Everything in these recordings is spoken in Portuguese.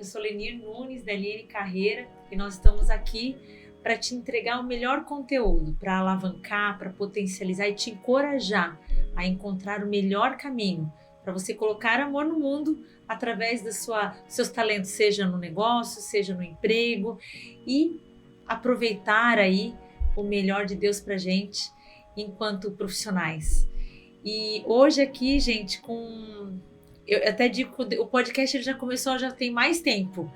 Eu sou Lenir Nunes, da LN Carreira, e nós estamos aqui para te entregar o melhor conteúdo, para alavancar, para potencializar e te encorajar a encontrar o melhor caminho para você colocar amor no mundo através dos seus talentos, seja no negócio, seja no emprego, e aproveitar aí o melhor de Deus para gente enquanto profissionais. E hoje aqui, gente, eu até digo que o podcast ele já começou, já tem mais tempo.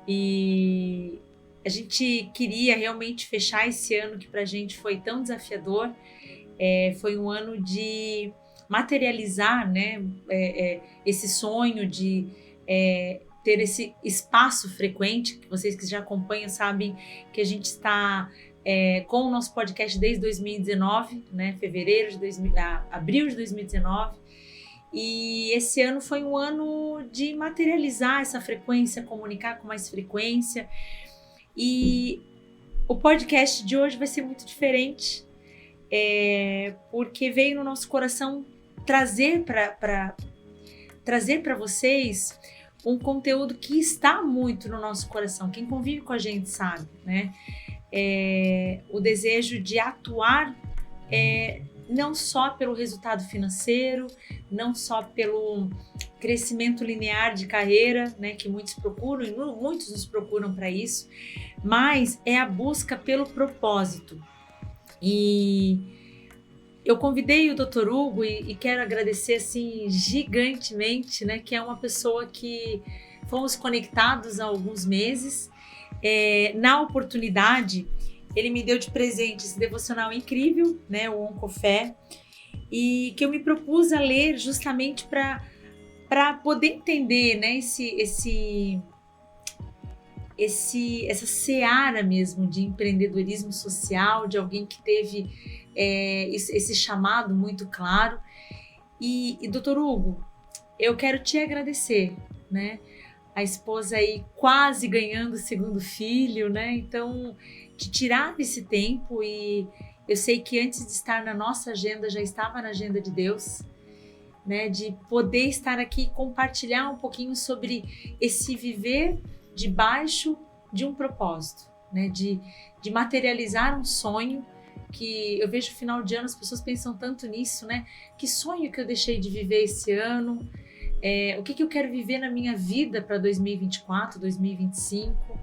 E a gente queria realmente fechar esse ano que pra gente foi tão desafiador. Foi um ano de materializar, né, esse sonho de ter esse espaço frequente, que vocês que já acompanham sabem que a gente está com o nosso podcast desde 2019, né, abril de 2019, e esse ano foi um ano de materializar essa frequência, comunicar com mais frequência, e o podcast de hoje vai ser muito diferente, porque veio no nosso coração trazer para vocês um conteúdo que está muito no nosso coração. Quem convive com a gente sabe, né? O desejo de atuar não só pelo resultado financeiro, não só pelo crescimento linear de carreira, né, que muitos procuram, e muitos nos procuram para isso, mas é a busca pelo propósito. E eu convidei o Dr. Hugo e quero agradecer assim gigantemente, né, que é uma pessoa que fomos conectados há alguns meses. Na oportunidade, ele me deu de presente esse devocional incrível, né, o Oncofé, e que eu me propus a ler justamente para poder entender, né, essa seara mesmo de empreendedorismo social, de alguém que teve esse chamado muito claro. E Dr. Hugo, eu quero te agradecer, né? A esposa aí quase ganhando o segundo filho, né? Então, de tirar esse tempo, e eu sei que antes de estar na nossa agenda, já estava na agenda de Deus, né? De poder estar aqui e compartilhar um pouquinho sobre esse viver debaixo de um propósito, né? De materializar um sonho, que eu vejo no final de ano as pessoas pensam tanto nisso, né? Que sonho que eu deixei de viver esse ano? O que eu quero viver na minha vida para 2024, 2025?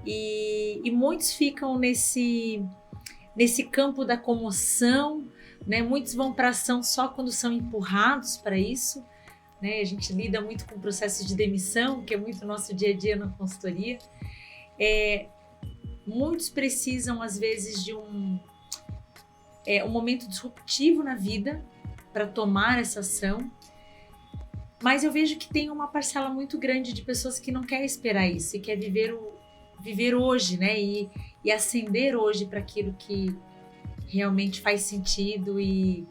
E muitos ficam nesse campo da comoção, né? Muitos vão para ação só quando são empurrados para isso, né? A gente lida muito com o processo de demissão, que é muito nosso dia a dia na consultoria. Muitos precisam, às vezes, de um momento disruptivo na vida para tomar essa ação, mas eu vejo que tem uma parcela muito grande de pessoas que não quer esperar isso e quer viver hoje, né? E ascender hoje para aquilo que realmente faz sentido e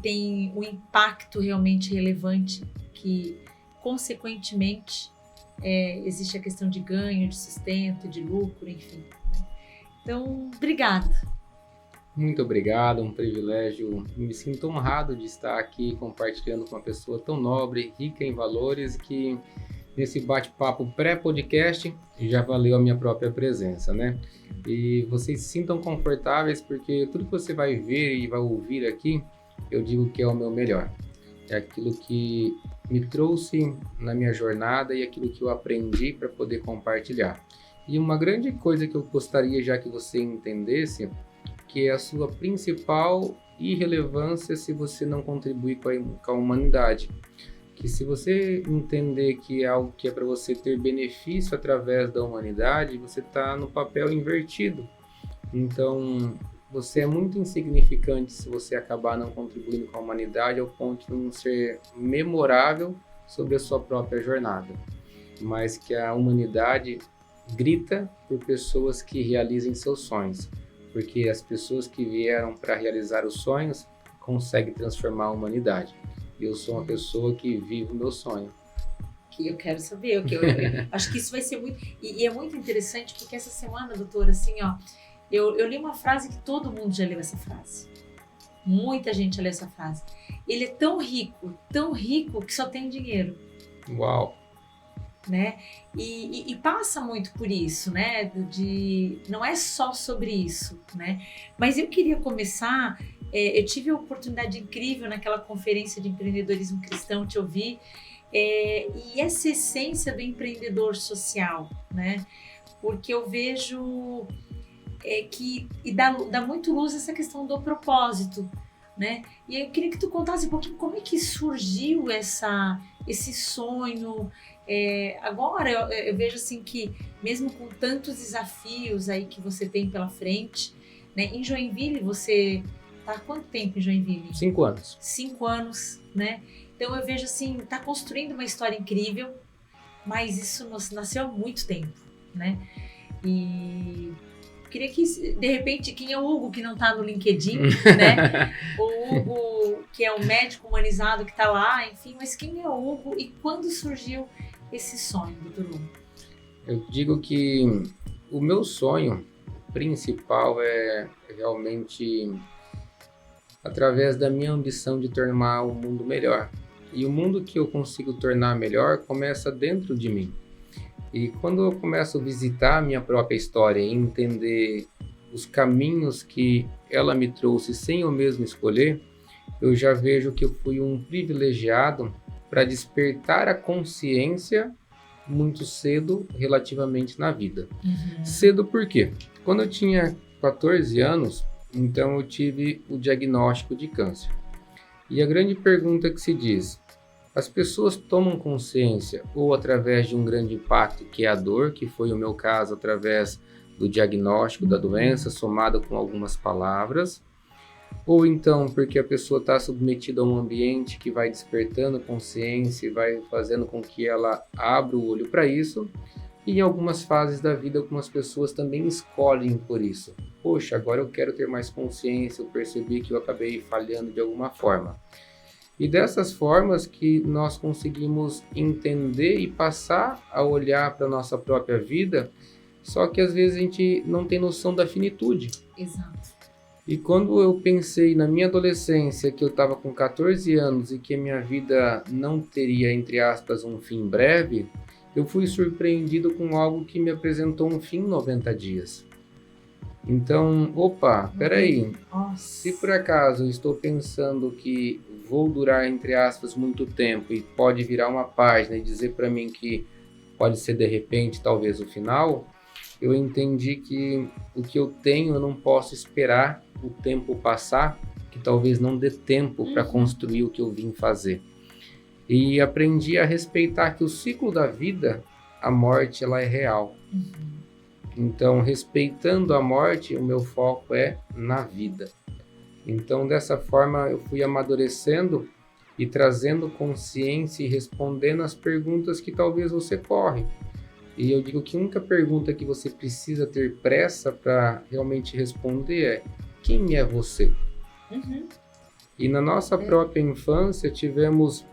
tem um impacto realmente relevante, que consequentemente existe a questão de ganho, de sustento, de lucro, enfim, né? Então, obrigada. Muito obrigado, um privilégio. Me sinto honrado de estar aqui compartilhando com uma pessoa tão nobre, rica em valores, que nesse bate-papo pré-podcast já valeu a minha própria presença, né? E vocês se sintam confortáveis, porque tudo que você vai ver e vai ouvir aqui, eu digo que é o meu melhor. É aquilo que me trouxe na minha jornada e aquilo que eu aprendi para poder compartilhar. E uma grande coisa que eu gostaria já que você entendesse, que é a sua principal irrelevância se você não contribuir com a humanidade. Que se você entender que é algo que é para você ter benefício através da humanidade, você está no papel invertido. Então, você é muito insignificante se você acabar não contribuindo com a humanidade ao ponto de não ser memorável sobre a sua própria jornada. Mas que a humanidade grita por pessoas que realizem seus sonhos. Porque as pessoas que vieram para realizar os sonhos conseguem transformar a humanidade. E eu sou uma pessoa que vive o meu sonho. Que eu quero saber, eu acho que isso vai ser muito... E é muito interessante, porque essa semana, doutora, assim, ó, eu li uma frase que todo mundo já leu essa frase. Muita gente já leu essa frase. Ele é tão rico, que só tem dinheiro. Uau! né? E passa muito por isso, né? Não é só sobre isso, né? Mas eu queria começar. Eu tive a oportunidade incrível naquela conferência de empreendedorismo cristão, te ouvir, e essa essência do empreendedor social, né? Porque eu vejo que dá muito luz essa questão do propósito, né? E eu queria que tu contasse um pouquinho como é que surgiu esse sonho. Agora eu vejo assim que mesmo com tantos desafios aí que você tem pela frente, né? Em Joinville você tá há quanto tempo em Joinville? 5 anos. 5 anos, né? Então eu vejo assim, tá construindo uma história incrível, mas isso nasceu há muito tempo, né? E queria que, de repente, quem é o Hugo que não tá no LinkedIn, né? O Hugo, que é um médico humanizado que tá lá, enfim, mas quem é o Hugo e quando surgiu esse sonho, doutor Hugo? Eu digo que o meu sonho principal é realmente através da minha ambição de tornar o mundo melhor. E o mundo que eu consigo tornar melhor começa dentro de mim. E quando eu começo a visitar a minha própria história e entender os caminhos que ela me trouxe sem eu mesmo escolher, eu já vejo que eu fui um privilegiado para despertar a consciência muito cedo relativamente na vida. Uhum. Cedo por quê? Quando eu tinha 14 anos, então eu tive o diagnóstico de câncer. E a grande pergunta que se diz, as pessoas tomam consciência ou através de um grande impacto que é a dor, que foi o meu caso através do diagnóstico da doença, somado com algumas palavras, ou então porque a pessoa está submetida a um ambiente que vai despertando consciência e vai fazendo com que ela abra o olho para isso. E em algumas fases da vida, algumas pessoas também escolhem por isso. Poxa, agora eu quero ter mais consciência, eu percebi que eu acabei falhando de alguma forma. E dessas formas que nós conseguimos entender e passar a olhar para a nossa própria vida, só que às vezes a gente não tem noção da finitude. Exato. E quando eu pensei na minha adolescência, que eu estava com 14 anos e que a minha vida não teria, entre aspas, um fim breve, eu fui surpreendido com algo que me apresentou um fim em 90 dias. Então, peraí, se por acaso eu estou pensando que vou durar, entre aspas, muito tempo e pode virar uma página e dizer para mim que pode ser de repente, talvez o final, eu entendi que o que eu tenho eu não posso esperar o tempo passar, que talvez não dê tempo para construir o que eu vim fazer. E aprendi a respeitar que o ciclo da vida, a morte, ela é real. Então, respeitando a morte, o meu foco é na vida. Então, dessa forma, eu fui amadurecendo e trazendo consciência e respondendo as perguntas que talvez você corre. E eu digo que a única pergunta que você precisa ter pressa para realmente responder é: quem é você? E na nossa própria infância tivemos,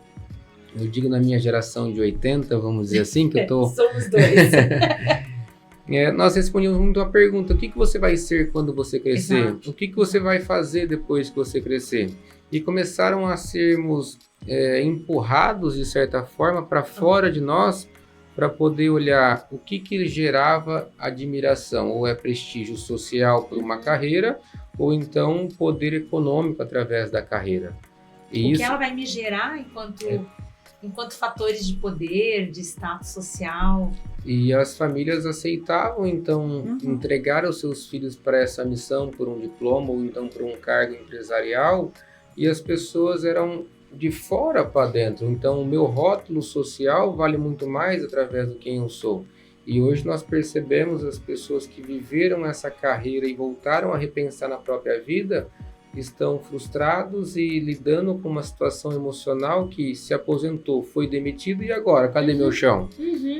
eu digo na minha geração de 80, vamos dizer assim, que eu tô... Somos dois. Nós respondíamos muito a pergunta: o que você vai ser quando você crescer? Exato. O que você vai fazer depois que você crescer? E começaram a sermos empurrados, de certa forma, para fora de nós, para poder olhar o que gerava admiração, ou é prestígio social por uma carreira, ou então poder econômico através da carreira. E o que ela vai me gerar enquanto fatores de poder, de status social. E as famílias aceitavam, então, entregar os seus filhos para essa missão por um diploma ou então por um cargo empresarial, e as pessoas eram de fora para dentro. Então, o meu rótulo social vale muito mais através do quem eu sou. E hoje nós percebemos as pessoas que viveram essa carreira e voltaram a repensar na própria vida, estão frustrados e lidando com uma situação emocional que se aposentou, foi demitido e agora? Cadê meu chão?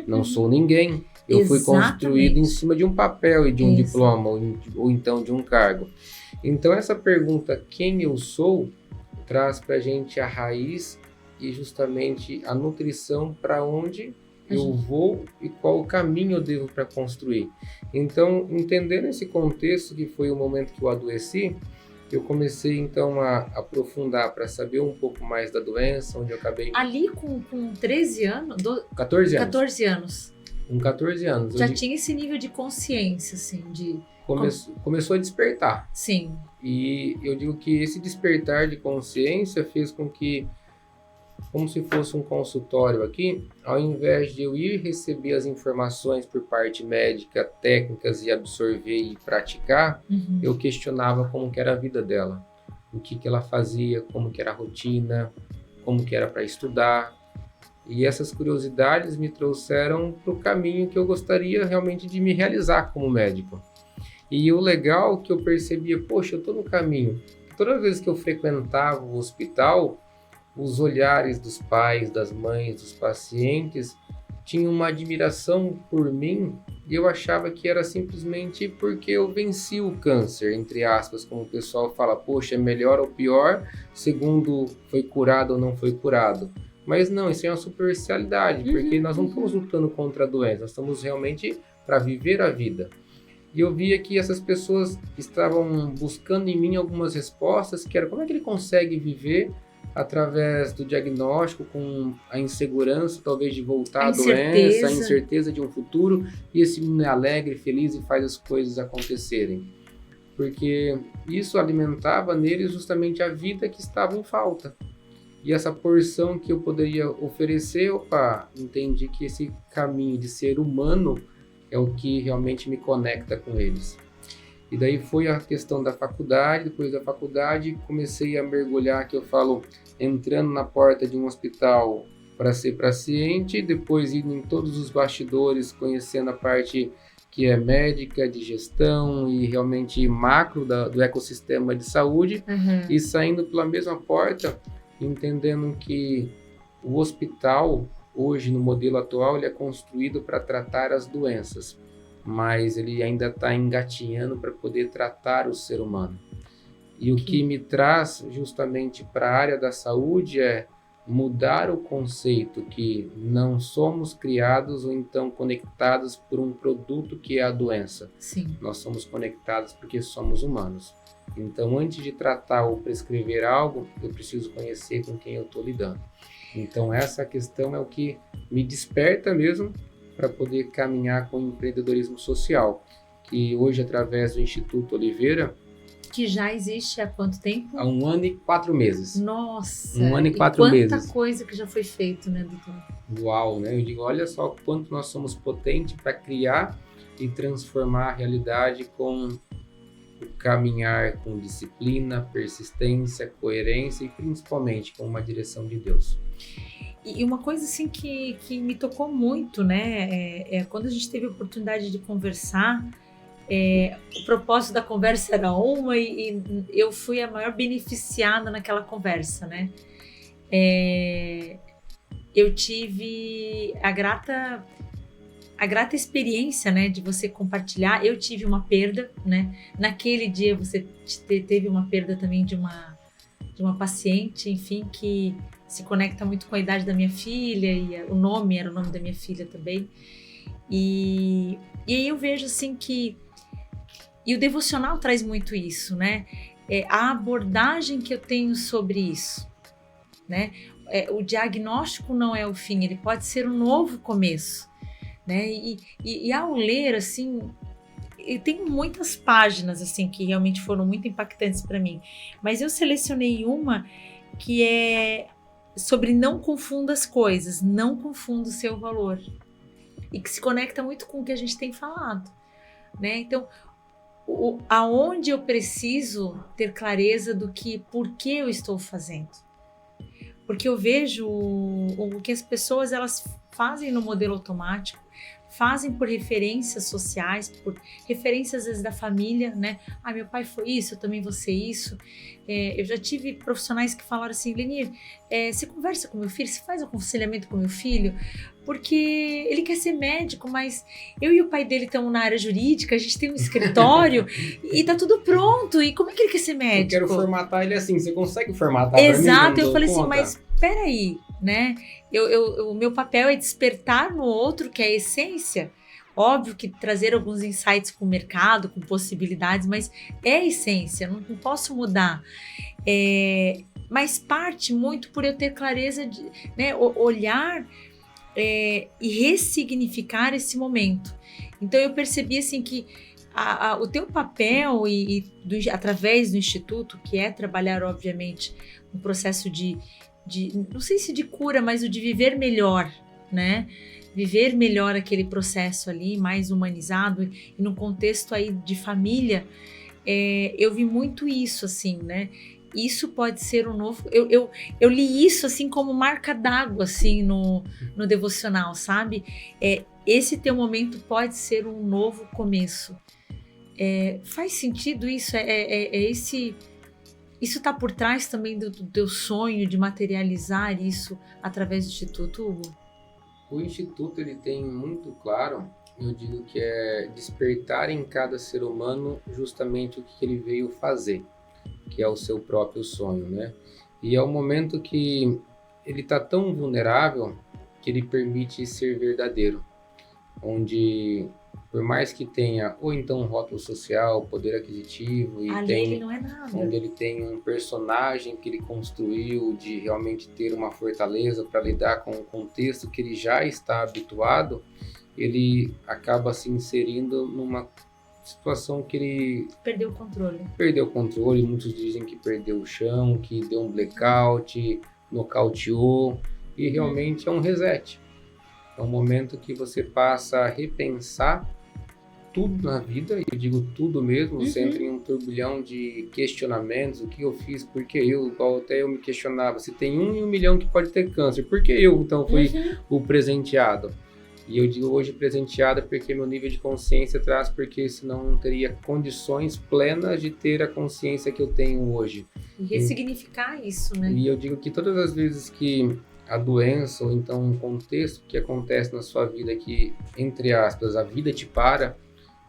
Não sou ninguém. Eu fui construído em cima de um papel e de um diploma ou então de um cargo. Então essa pergunta, quem eu sou, traz para a gente a raiz e justamente a nutrição para onde eu vou e qual o caminho eu devo para construir. Então, entendendo esse contexto que foi o momento que eu adoeci, eu comecei então a aprofundar para saber um pouco mais da doença, onde eu acabei... Ali com 13 anos? 14 anos. 14 anos. Com 14 anos. Já tinha esse nível de consciência, assim, de... Começou a despertar. Sim. E eu digo que esse despertar de consciência fez com que, como se fosse um consultório aqui, ao invés de eu ir receber as informações por parte médica, técnicas e absorver e praticar, eu questionava como que era a vida dela, o que ela fazia, como que era a rotina, como que era para estudar. E essas curiosidades me trouxeram para o caminho que eu gostaria realmente de me realizar como médico. E o legal que eu percebia, poxa, eu estou no caminho. Toda vez que eu frequentava o hospital, os olhares dos pais, das mães, dos pacientes tinham uma admiração por mim e eu achava que era simplesmente porque eu venci o câncer, entre aspas, como o pessoal fala, poxa, é melhor ou pior, segundo foi curado ou não foi curado. Mas não, isso é uma superficialidade, porque nós não estamos lutando contra a doença, nós estamos realmente para viver a vida. E eu via que essas pessoas estavam buscando em mim algumas respostas, que era como é que ele consegue viver através do diagnóstico, com a insegurança talvez de voltar à doença, a incerteza de um futuro, e esse menino é alegre, feliz e faz as coisas acontecerem. Porque isso alimentava neles justamente a vida que estava em falta. E essa porção que eu poderia oferecer, entendi que esse caminho de ser humano é o que realmente me conecta com eles. E daí foi a questão da faculdade, depois da faculdade comecei a mergulhar, que eu falo, entrando na porta de um hospital para ser paciente, depois indo em todos os bastidores, conhecendo a parte que é médica, de gestão e realmente macro do ecossistema de saúde, e saindo pela mesma porta, entendendo que o hospital, hoje no modelo atual, ele é construído para tratar as doenças, mas ele ainda está engatinhando para poder tratar o ser humano. E o que me traz justamente para a área da saúde é mudar o conceito que não somos criados ou então conectados por um produto que é a doença. Sim. Nós somos conectados porque somos humanos. Então, antes de tratar ou prescrever algo, eu preciso conhecer com quem eu estou lidando. Então, essa questão é o que me desperta mesmo para poder caminhar com o empreendedorismo social, que hoje, através do Instituto Oliveira... Que já existe há quanto tempo? Há 1 ano e 4 meses. Nossa! 1 ano e 4 meses. Quanta coisa que já foi feito, né, doutor? Uau, né? Eu digo, olha só quanto nós somos potentes para criar e transformar a realidade com o caminhar com disciplina, persistência, coerência e principalmente com uma direção de Deus. E uma coisa assim que me tocou muito, né, quando a gente teve a oportunidade de conversar, o propósito da conversa era uma e eu fui a maior beneficiada naquela conversa, né? Eu tive a grata experiência, né, de você compartilhar. Eu tive uma perda, né? Naquele dia você teve uma perda também de uma paciente, enfim, que se conecta muito com a idade da minha filha e o nome era o nome da minha filha também. E aí eu vejo assim que... E o devocional traz muito isso, né? A abordagem que eu tenho sobre isso, né? O diagnóstico não é o fim, ele pode ser um novo começo, né? E ao ler, assim, eu tenho muitas páginas, assim, que realmente foram muito impactantes para mim, mas eu selecionei uma que é sobre não confunda as coisas, não confunda o seu valor, e que se conecta muito com o que a gente tem falado, né? Então, aonde eu preciso ter clareza do por que eu estou fazendo. Porque eu vejo o que as pessoas elas fazem no modelo automático, fazem por referências sociais, por referências às vezes da família, né? Meu pai foi isso, eu também vou ser isso. Eu já tive profissionais que falaram assim, Lenir, você conversa com meu filho, você faz aconselhamento com meu filho, porque ele quer ser médico, mas eu e o pai dele estamos na área jurídica, a gente tem um escritório e tá tudo pronto, e como é que ele quer ser médico? Eu quero formatar ele assim, você consegue formatar Exato, pra mim? Eu falei assim, mas peraí, né? O meu papel é despertar no outro, que é a essência, Óbvio que trazer alguns insights com o mercado, com possibilidades, mas é a essência, não posso mudar. Mas parte muito por eu ter clareza de, né, olhar e ressignificar esse momento. Então eu percebi assim que o teu papel através do Instituto, que é trabalhar, obviamente, um processo de não sei se de cura, mas o de viver melhor, né? Viver melhor aquele processo ali, mais humanizado, e num contexto aí de família, eu vi muito isso, assim, né? Isso pode ser um novo... Eu li isso, assim, como marca d'água, assim, no devocional, sabe? Esse teu momento pode ser um novo começo. Faz sentido isso? Isso está por trás também do teu sonho de materializar isso através do Instituto, Hugo? O Instituto, ele tem muito claro, eu digo que é despertar em cada ser humano justamente o que ele veio fazer, que é o seu próprio sonho, né? E é o momento que ele está tão vulnerável que ele permite ser verdadeiro, onde por mais que tenha ou então um rótulo social, poder aquisitivo, e ele não é nada. Onde ele tem um personagem que ele construiu de realmente ter uma fortaleza para lidar com o contexto que ele já está habituado, ele acaba se inserindo numa situação que ele perdeu o controle. Perdeu o controle, muitos dizem que perdeu o chão, que deu um blackout, nocauteou, e realmente é um reset. É um momento que você passa a repensar tudo na vida, eu digo tudo mesmo, você entra em um turbilhão de questionamentos, o que eu fiz, por que eu, igual até eu me questionava, se tem 1 em 1 milhão que pode ter câncer, por que eu então fui o presenteado? E eu digo hoje presenteado porque meu nível de consciência traz, porque senão não teria condições plenas de ter a consciência que eu tenho hoje. E ressignificar isso, né? E eu digo que todas as vezes que a doença ou então um contexto que acontece na sua vida que, entre aspas, a vida te para,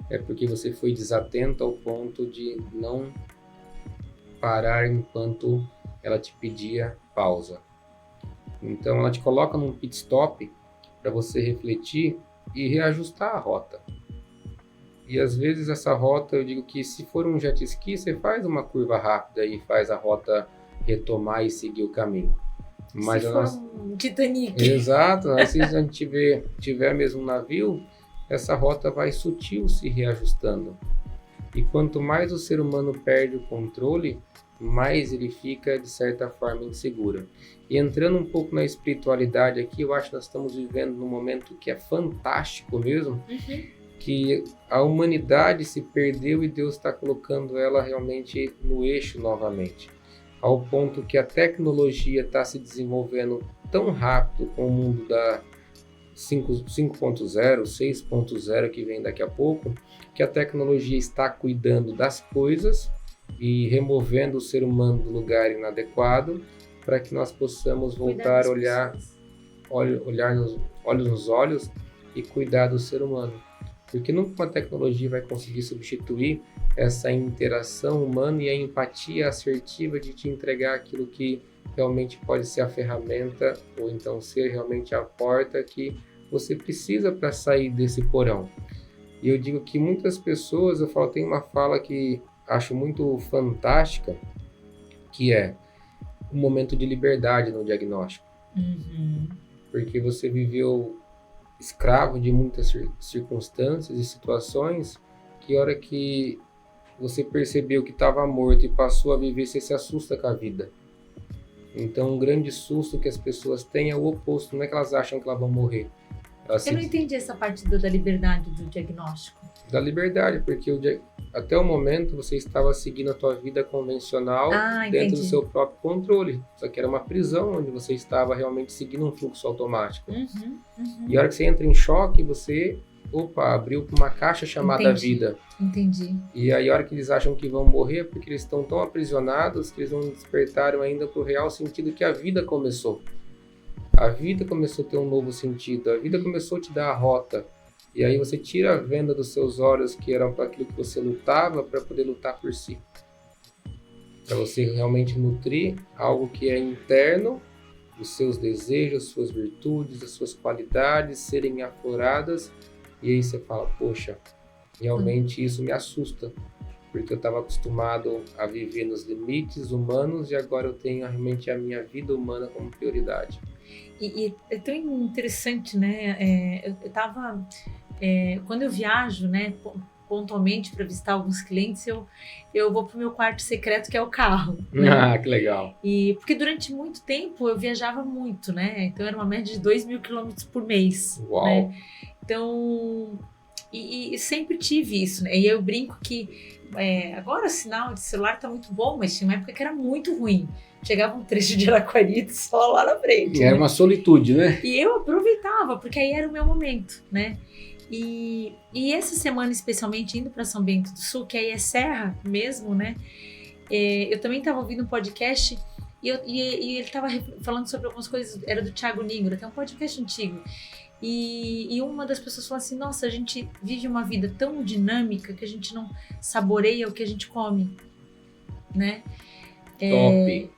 é porque você foi desatento ao ponto de não parar enquanto ela te pedia pausa. Então ela te coloca num pit stop para você refletir e reajustar a rota. E às vezes essa rota, eu digo que se for um jet ski, você faz uma curva rápida e faz a rota retomar e seguir o caminho. Mas se for um Titanic. Exato, mas se a gente tiver mesmo um navio, essa rota vai sutil se reajustando. E quanto mais o ser humano perde o controle, mais ele fica, de certa forma, inseguro. E entrando um pouco na espiritualidade aqui, eu acho que nós estamos vivendo num momento que é fantástico mesmo, que a humanidade se perdeu e Deus está colocando ela realmente no eixo novamente. Ao ponto que a tecnologia está se desenvolvendo tão rápido com o mundo da 5.0, 6.0 que vem daqui a pouco, que a tecnologia está cuidando das coisas e removendo o ser humano do lugar inadequado para que nós possamos voltar a olhar olhos nos olhos e cuidar do ser humano. Porque nunca uma tecnologia vai conseguir substituir essa interação humana e a empatia assertiva de te entregar aquilo que realmente pode ser a ferramenta ou então ser realmente a porta que você precisa para sair desse porão. E eu digo que muitas pessoas, tem uma fala que acho muito fantástica, que é um momento de liberdade no diagnóstico. Porque você viveu escravo de muitas circunstâncias e situações que a hora que você percebeu que estava morto e passou a viver, você se assusta com a vida. Então, um grande susto que as pessoas têm é o oposto, não é que elas acham que elas vão morrer. Eu não entendi essa parte da liberdade do diagnóstico. Da liberdade, porque até o momento você estava seguindo a tua vida convencional dentro do seu próprio controle. Só que era uma prisão onde você estava realmente seguindo um fluxo automático. E a hora que você entra em choque, você abriu uma caixa chamada vida. Entendi. E aí a hora que eles acham que vão morrer, porque eles estão tão aprisionados que eles não despertaram ainda para o real sentido que a vida começou. A vida começou a ter um novo sentido, a vida começou a te dar a rota. E aí você tira a venda dos seus olhos que eram para aquilo que você lutava, para poder lutar por si. Para você realmente nutrir algo que é interno, os seus desejos, suas virtudes, as suas qualidades serem afloradas E aí você fala, poxa, realmente isso me assusta, porque eu estava acostumado a viver nos limites humanos e agora eu tenho realmente a minha vida humana como prioridade. E é tão interessante, né? Eu tava, quando eu viajo, né, pontualmente para visitar alguns clientes, eu vou pro meu quarto secreto, que é o carro. Né? Ah, que legal. E porque durante muito tempo eu viajava muito, né? Então era uma média de 2.000 quilômetros por mês. Uau! Né? Então, e sempre tive isso, né? E eu brinco que agora o sinal de celular tá muito bom, mas tinha uma época que era muito ruim. Chegava um trecho de Araquari de sol lá na frente. Era né? uma solitude, né? E eu aproveitava, porque aí era o meu momento, né? E essa semana, especialmente indo para São Bento do Sul, que aí é serra mesmo, né? Eu também estava ouvindo um podcast e ele estava falando sobre algumas coisas, era do Thiago Nigro, até um podcast antigo. E uma das pessoas falou assim, nossa, a gente vive uma vida tão dinâmica que a gente não saboreia o que a gente come, né? Top!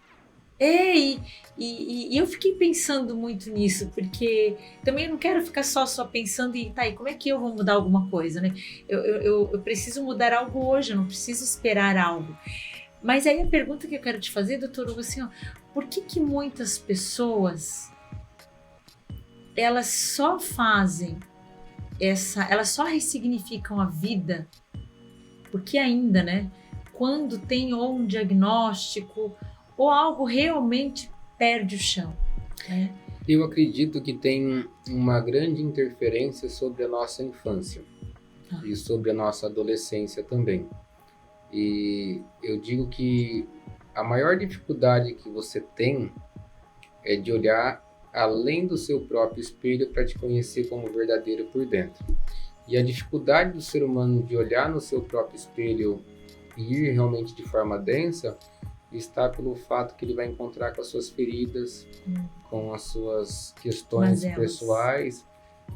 E eu fiquei pensando muito nisso, porque também eu não quero ficar só pensando em, tá, e como é que eu vou mudar alguma coisa, né? Eu preciso mudar algo hoje, eu não preciso esperar algo. Mas aí a pergunta que eu quero te fazer, doutor Hugo, assim, ó, por que muitas pessoas, elas só fazem elas só ressignificam a vida, porque ainda, né, quando tem ou um diagnóstico ou algo realmente perde o chão, né? Eu acredito que tem uma grande interferência sobre a nossa infância e sobre a nossa adolescência também. E eu digo que a maior dificuldade que você tem é de olhar além do seu próprio espelho para te conhecer como verdadeiro por dentro. E a dificuldade do ser humano de olhar no seu próprio espelho e ir realmente de forma densa está pelo fato que ele vai encontrar com as suas feridas, com as suas questões pessoais,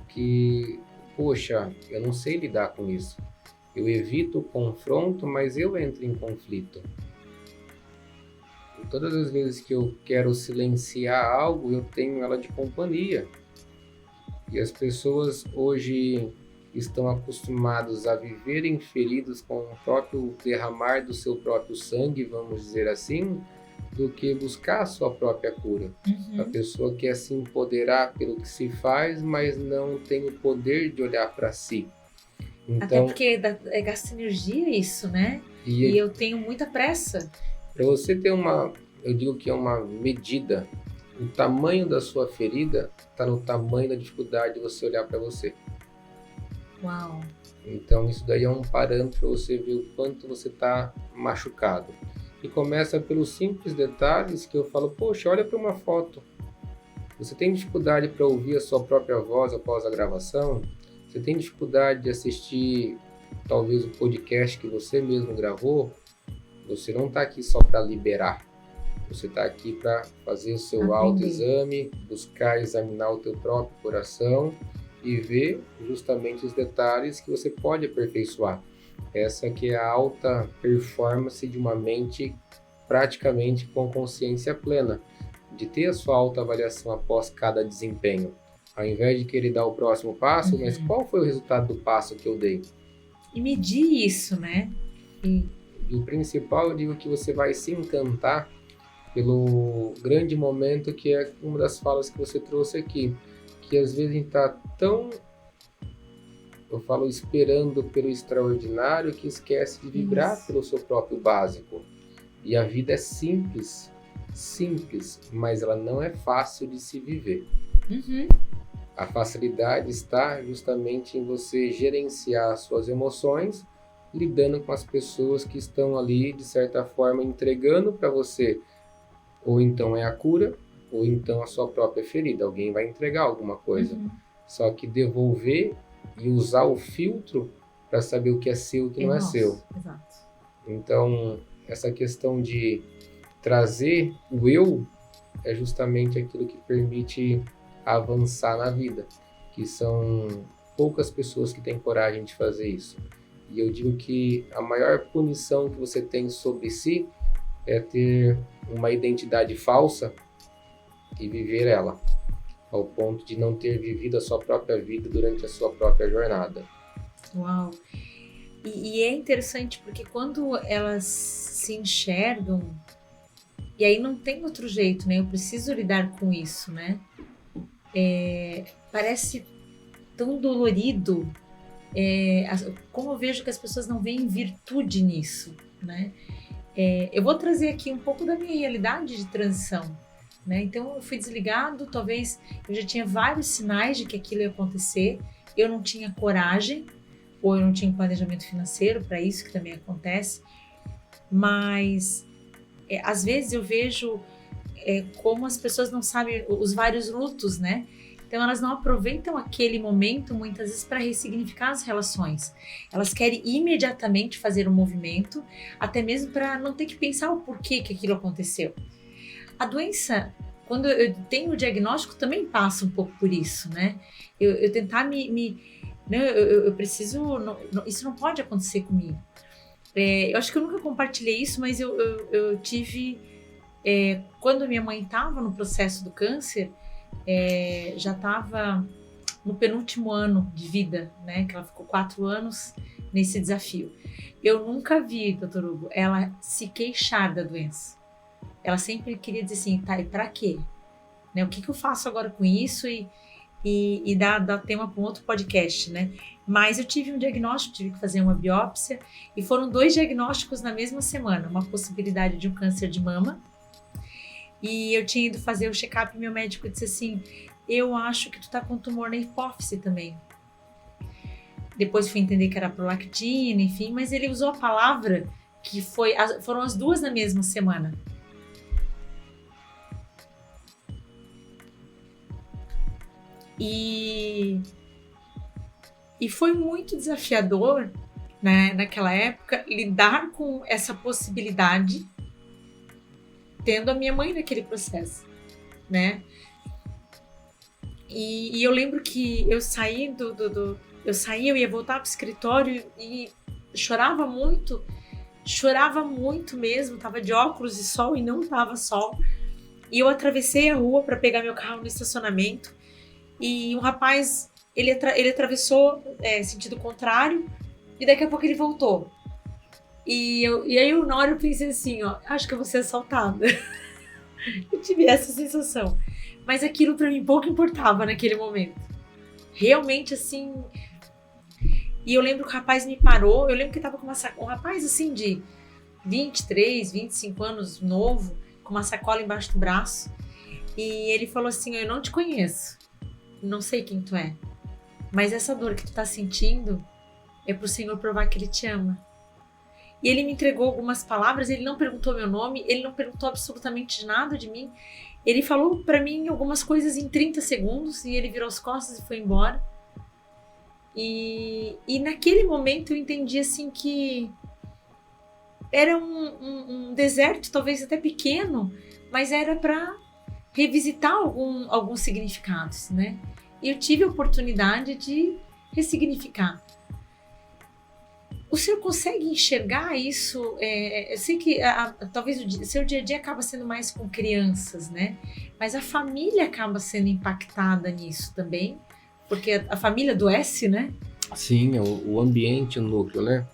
que, poxa, eu não sei lidar com isso. Eu evito o confronto, mas eu entro em conflito. E todas as vezes que eu quero silenciar algo, eu tenho ela de companhia. E as pessoas hoje estão acostumadas a viverem feridos com o próprio derramar do seu próprio sangue, vamos dizer assim, do que buscar a sua própria cura. A pessoa quer se empoderar pelo que se faz, mas não tem o poder de olhar para si. Então, até porque gasta energia isso, né? E eu tenho muita pressa. Para você ter eu digo que é uma medida, o tamanho da sua ferida está no tamanho da dificuldade de você olhar para você. Uau! Então isso daí é um parâmetro para você ver o quanto você está machucado. E começa pelos simples detalhes que eu falo, poxa, olha para uma foto. Você tem dificuldade para ouvir a sua própria voz após a gravação? Você tem dificuldade de assistir talvez o podcast que você mesmo gravou? Você não está aqui só para liberar. Você está aqui para fazer o seu autoexame, buscar examinar o teu próprio coração e ver justamente os detalhes que você pode aperfeiçoar. Essa que é a alta performance de uma mente praticamente com consciência plena, de ter a sua autoavaliação após cada desempenho. Ao invés de querer dar o próximo passo, mas qual foi o resultado do passo que eu dei? E medir isso, né? E o principal, eu digo que você vai se encantar pelo grande momento que é uma das falas que você trouxe aqui, que às vezes a gente está tão, eu falo, esperando pelo extraordinário que esquece de vibrar pelo seu próprio básico. E a vida é simples, mas ela não é fácil de se viver. A facilidade está justamente em você gerenciar suas emoções, lidando com as pessoas que estão ali, de certa forma, entregando para você, ou então é a cura, ou então a sua própria ferida. Alguém vai entregar alguma coisa. Só que devolver e usar o filtro para saber o que é seu e o que não é seu. Exato. Então, essa questão de trazer o eu é justamente aquilo que permite avançar na vida, que são poucas pessoas que têm coragem de fazer isso. E eu digo que a maior punição que você tem sobre si é ter uma identidade falsa e viver ela. ao ponto de não ter vivido a sua própria vida durante a sua própria jornada. Uau! E é interessante porque quando elas se enxergam, e aí não tem outro jeito, né? Eu preciso lidar com isso, né? Parece tão dolorido, como eu vejo que as pessoas não veem virtude nisso, né? Eu vou trazer aqui um pouco da minha realidade de transição, né? Então eu fui desligado, talvez eu já tinha vários sinais de que aquilo ia acontecer, eu não tinha coragem, ou eu não tinha planejamento financeiro para isso, que também acontece, mas às vezes eu vejo como as pessoas não sabem os vários lutos, né? Então elas não aproveitam aquele momento muitas vezes para ressignificar as relações. Elas querem imediatamente fazer um movimento, até mesmo para não ter que pensar o porquê que aquilo aconteceu. A doença, quando eu tenho o diagnóstico, também passa um pouco por isso, né? Eu tentar eu preciso, isso não pode acontecer comigo. Eu acho que eu nunca compartilhei isso, mas eu tive, quando minha mãe estava no processo do câncer, já estava no penúltimo ano de vida, né? Que ela ficou 4 anos nesse desafio. Eu nunca vi, doutor Hugo, ela se queixar da doença. Ela sempre queria dizer assim, tá, e pra quê? Né? O que eu faço agora com isso? E dá tema para um outro podcast, né? Mas eu tive um diagnóstico, tive que fazer uma biópsia, e foram 2 diagnósticos na mesma semana, uma possibilidade de um câncer de mama, e eu tinha ido fazer o check-up e meu médico disse assim, eu acho que tu tá com tumor na hipófise também. Depois fui entender que era prolactina, enfim, mas ele usou a palavra que foram as 2 na mesma semana. E foi muito desafiador, né, naquela época, lidar com essa possibilidade, tendo a minha mãe naquele processo, né? E eu lembro que eu saí eu ia voltar para o escritório e chorava muito mesmo, tava de óculos de sol e não tava sol. E eu atravessei a rua para pegar meu carro no estacionamento e um rapaz, ele atravessou sentido contrário e daqui a pouco ele voltou. E aí na hora eu pensei assim, ó, acho que eu vou ser assaltada. Eu tive essa sensação. Mas aquilo pra mim pouco importava naquele momento. Realmente assim. E eu lembro que o rapaz me parou, eu lembro que tava com um rapaz assim de 23, 25 anos, novo, com uma sacola embaixo do braço. E ele falou assim, eu não te conheço, não sei quem tu é, mas essa dor que tu tá sentindo é pro Senhor provar que Ele te ama. E ele me entregou algumas palavras, ele não perguntou meu nome, ele não perguntou absolutamente nada de mim. Ele falou pra mim algumas coisas em 30 segundos e ele virou as costas e foi embora. E naquele momento eu entendi assim que era um deserto, talvez até pequeno, mas era para revisitar alguns significados, né? E eu tive a oportunidade de ressignificar. O senhor consegue enxergar isso? Eu sei que talvez o seu dia a dia acaba sendo mais com crianças, né? Mas a família acaba sendo impactada nisso também, porque a família adoece, né? Sim, o ambiente, o núcleo, né?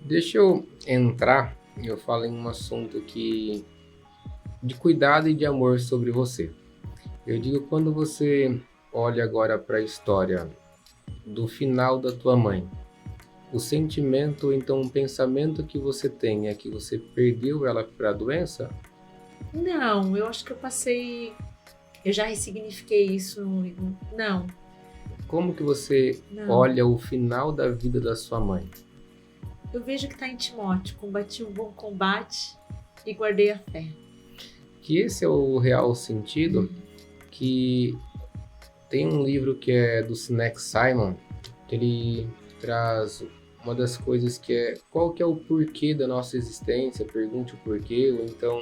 Deixa eu entrar, eu falo em um assunto de cuidado e de amor sobre você. Eu digo, quando você olha agora para a história do final da tua mãe, o sentimento, então o pensamento que você tem é que você perdeu ela para a doença? Não, eu acho que eu já ressignifiquei isso, não. Como que você olha o final da vida da sua mãe? Eu vejo que está em Timóteo, combati o bom combate e guardei a fé. Que esse é o real sentido, que tem um livro que é do Sinek Simon, que ele traz uma das coisas que é qual que é o porquê da nossa existência, pergunte o porquê, ou então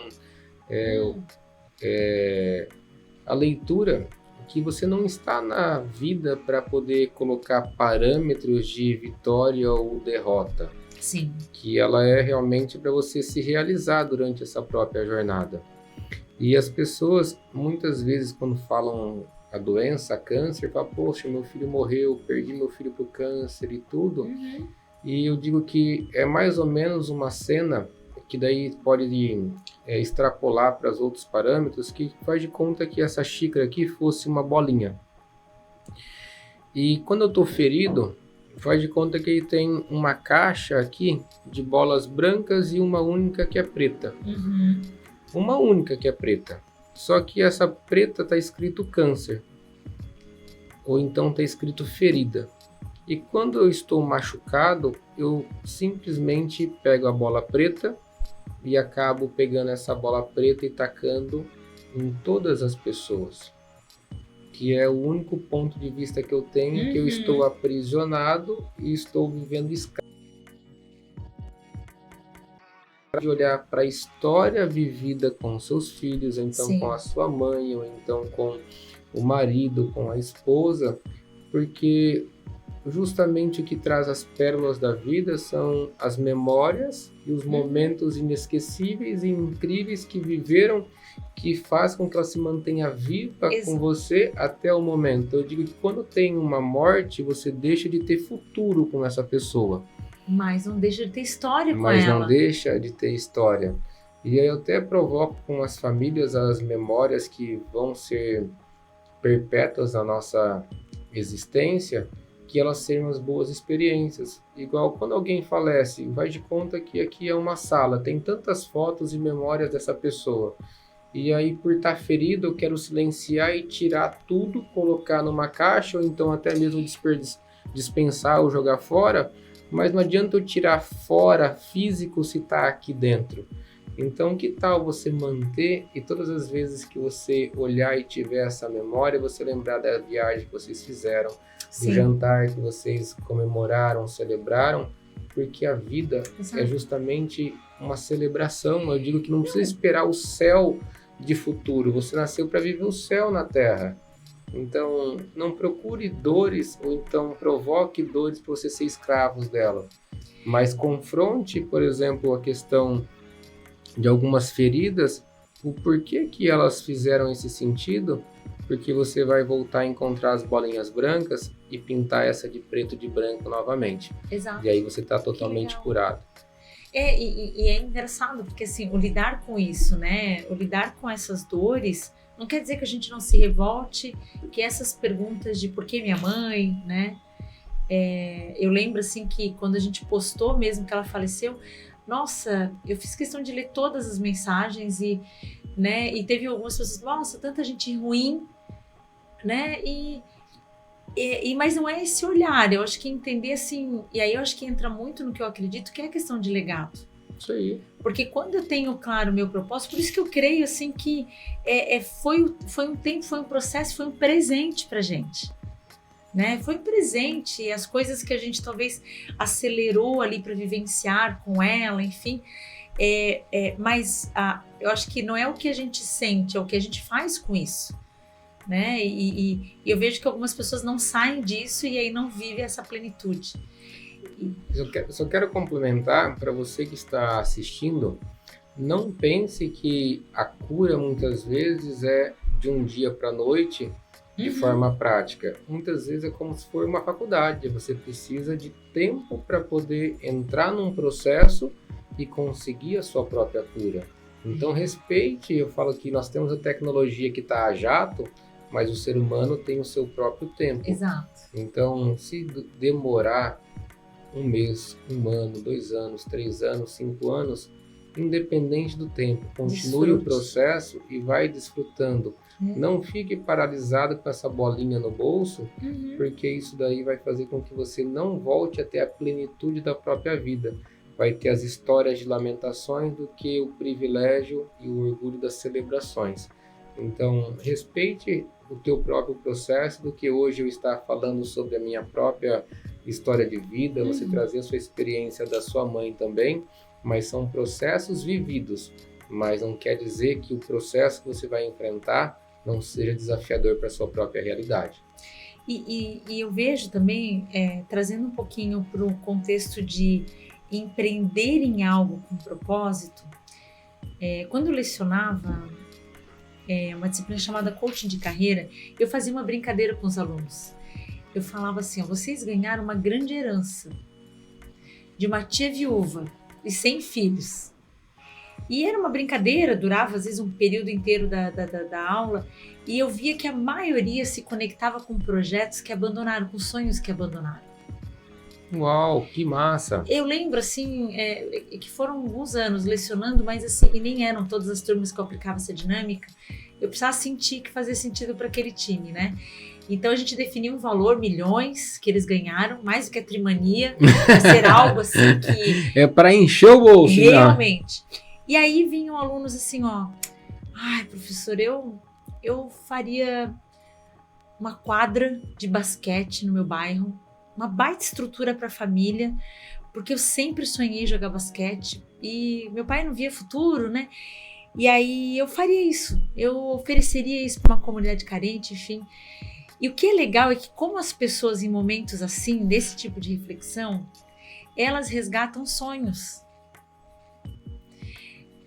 a leitura que você não está na vida para poder colocar parâmetros de vitória ou derrota. Sim. Que ela é realmente para você se realizar durante essa própria jornada. E as pessoas, muitas vezes, quando falam a doença, a câncer, fala, poxa, meu filho morreu, perdi meu filho pro câncer e tudo. E eu digo que é mais ou menos uma cena que daí pode extrapolar para os outros parâmetros, que faz de conta que essa xícara aqui fosse uma bolinha. E quando eu estou ferido, faz de conta que ele tem uma caixa aqui de bolas brancas e uma única que é preta. Uma única que é preta. Só que essa preta está escrito câncer. Ou então está escrito ferida. E quando eu estou machucado, eu simplesmente pego a bola preta e acabo pegando essa bola preta e tacando em todas as pessoas. Que é o único ponto de vista que eu tenho, que eu estou aprisionado e estou vivendo escravo. De olhar para a história vivida com seus filhos, ou então com a sua mãe, ou então com o marido, com a esposa, porque justamente o que traz as pérolas da vida são as memórias e os momentos inesquecíveis e incríveis que viveram, que faz com que ela se mantenha viva com você até o momento. Eu digo que quando tem uma morte, você deixa de ter futuro com essa pessoa. Mas não deixa de ter história com ela. Mas não deixa de ter história. E aí eu até provoco com as famílias as memórias que vão ser perpétuas na nossa existência, que elas sejam as boas experiências. Igual quando alguém falece, vai de conta que aqui é uma sala, tem tantas fotos e memórias dessa pessoa. E aí, por estar ferido, eu quero silenciar e tirar tudo, colocar numa caixa, ou então até mesmo dispensar ou jogar fora, mas não adianta eu tirar fora físico se está aqui dentro. Então, que tal você manter, e todas as vezes que você olhar e tiver essa memória, você lembrar da viagem que vocês fizeram, do jantar que vocês comemoraram, celebraram, porque a vida é justamente uma celebração. Eu digo que não precisa esperar o céu de futuro, você nasceu para viver o céu na Terra. Então, não procure dores, ou então provoque dores para você ser escravos dela. Mas confronte, por exemplo, a questão de algumas feridas, o porquê que elas fizeram esse sentido, porque você vai voltar a encontrar as bolinhas brancas e pintar essa de preto e de branco novamente. Exato. E aí você está totalmente curado. E é engraçado, porque assim, o lidar com isso, né? O lidar com essas dores, não quer dizer que a gente não se revolte, que essas perguntas de por que minha mãe, né? Eu lembro assim que quando a gente postou mesmo que ela faleceu, nossa, eu fiz questão de ler todas as mensagens e teve algumas pessoas, nossa, tanta gente ruim, né? Mas não é esse olhar, eu acho que entender assim, e aí eu acho que entra muito no que eu acredito, que é a questão de legado. Isso aí. Porque quando eu tenho claro o meu propósito, por isso que eu creio assim que foi um tempo, foi um processo, foi um presente pra gente. Né? Foi um presente, as coisas que a gente talvez acelerou ali para vivenciar com ela, enfim. Mas eu acho que não é o que a gente sente, é o que a gente faz com isso. Né? E eu vejo que algumas pessoas não saem disso e aí não vivem essa plenitude. Eu só quero complementar para você que está assistindo, não pense que a cura muitas vezes é de um dia para a noite, de forma prática. Muitas vezes é como se for uma faculdade, você precisa de tempo para poder entrar num processo e conseguir a sua própria cura. Então respeite, eu falo que nós temos a tecnologia que está a jato, mas o ser humano tem o seu próprio tempo. Exato. Então, se demorar 1 mês, 1 ano, 2 anos, 3 anos, 5 anos, independente do tempo, continue o processo e vai desfrutando. Não fique paralisado com essa bolinha no bolso, porque isso daí vai fazer com que você não volte a ter a plenitude da própria vida. Vai ter as histórias de lamentações do que o privilégio e o orgulho das celebrações. Então, respeite o teu próprio processo, do que hoje eu estar falando sobre a minha própria história de vida, você trazer a sua experiência da sua mãe também, mas são processos vividos, mas não quer dizer que o processo que você vai enfrentar não seja desafiador para a sua própria realidade. E eu vejo também, trazendo um pouquinho para o contexto de empreender em algo com propósito, quando eu lecionava, uma disciplina chamada coaching de carreira, eu fazia uma brincadeira com os alunos. Eu falava assim, ó, vocês ganharam uma grande herança de uma tia viúva e sem filhos. E era uma brincadeira, durava às vezes um período inteiro da aula, e eu via que a maioria se conectava com projetos que abandonaram, com sonhos que abandonaram. Uau, que massa! Eu lembro, assim, que foram alguns anos lecionando, mas assim, e nem eram todas as turmas que eu aplicava essa dinâmica, eu precisava sentir que fazia sentido para aquele time, né? Então a gente definiu um valor, milhões, que eles ganharam, mais do que a Trimania, para ser algo assim que... É para encher o bolso, realmente. Né? E aí vinham alunos assim, ó, ai, professor, eu faria uma quadra de basquete no meu bairro, uma baita estrutura para a família, porque eu sempre sonhei jogar basquete e meu pai não via futuro, né? E aí eu faria isso, eu ofereceria isso para uma comunidade carente, enfim. E o que é legal é que como as pessoas em momentos assim, desse tipo de reflexão, elas resgatam sonhos.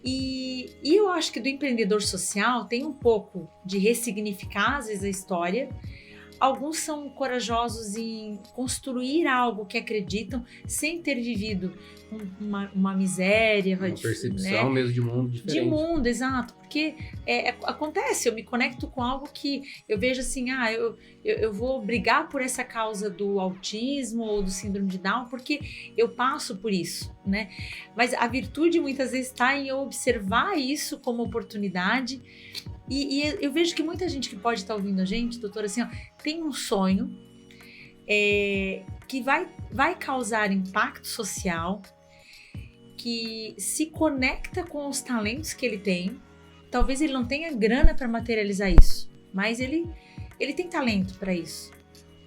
E eu acho que do empreendedor social tem um pouco de ressignificar, às vezes, a história. Alguns são corajosos em construir algo que acreditam sem ter vivido uma miséria. Uma percepção, né? Mesmo de mundo diferente. De mundo, exato. Porque acontece, eu me conecto com algo que eu vejo assim, eu vou brigar por essa causa do autismo ou do síndrome de Down, porque eu passo por isso, né? Mas a virtude muitas vezes está em eu observar isso como oportunidade. E eu vejo que muita gente que pode estar ouvindo a gente, doutora, assim, ó, tem um sonho que vai causar impacto social, que se conecta com os talentos que ele tem. Talvez ele não tenha grana para materializar isso, mas ele tem talento para isso.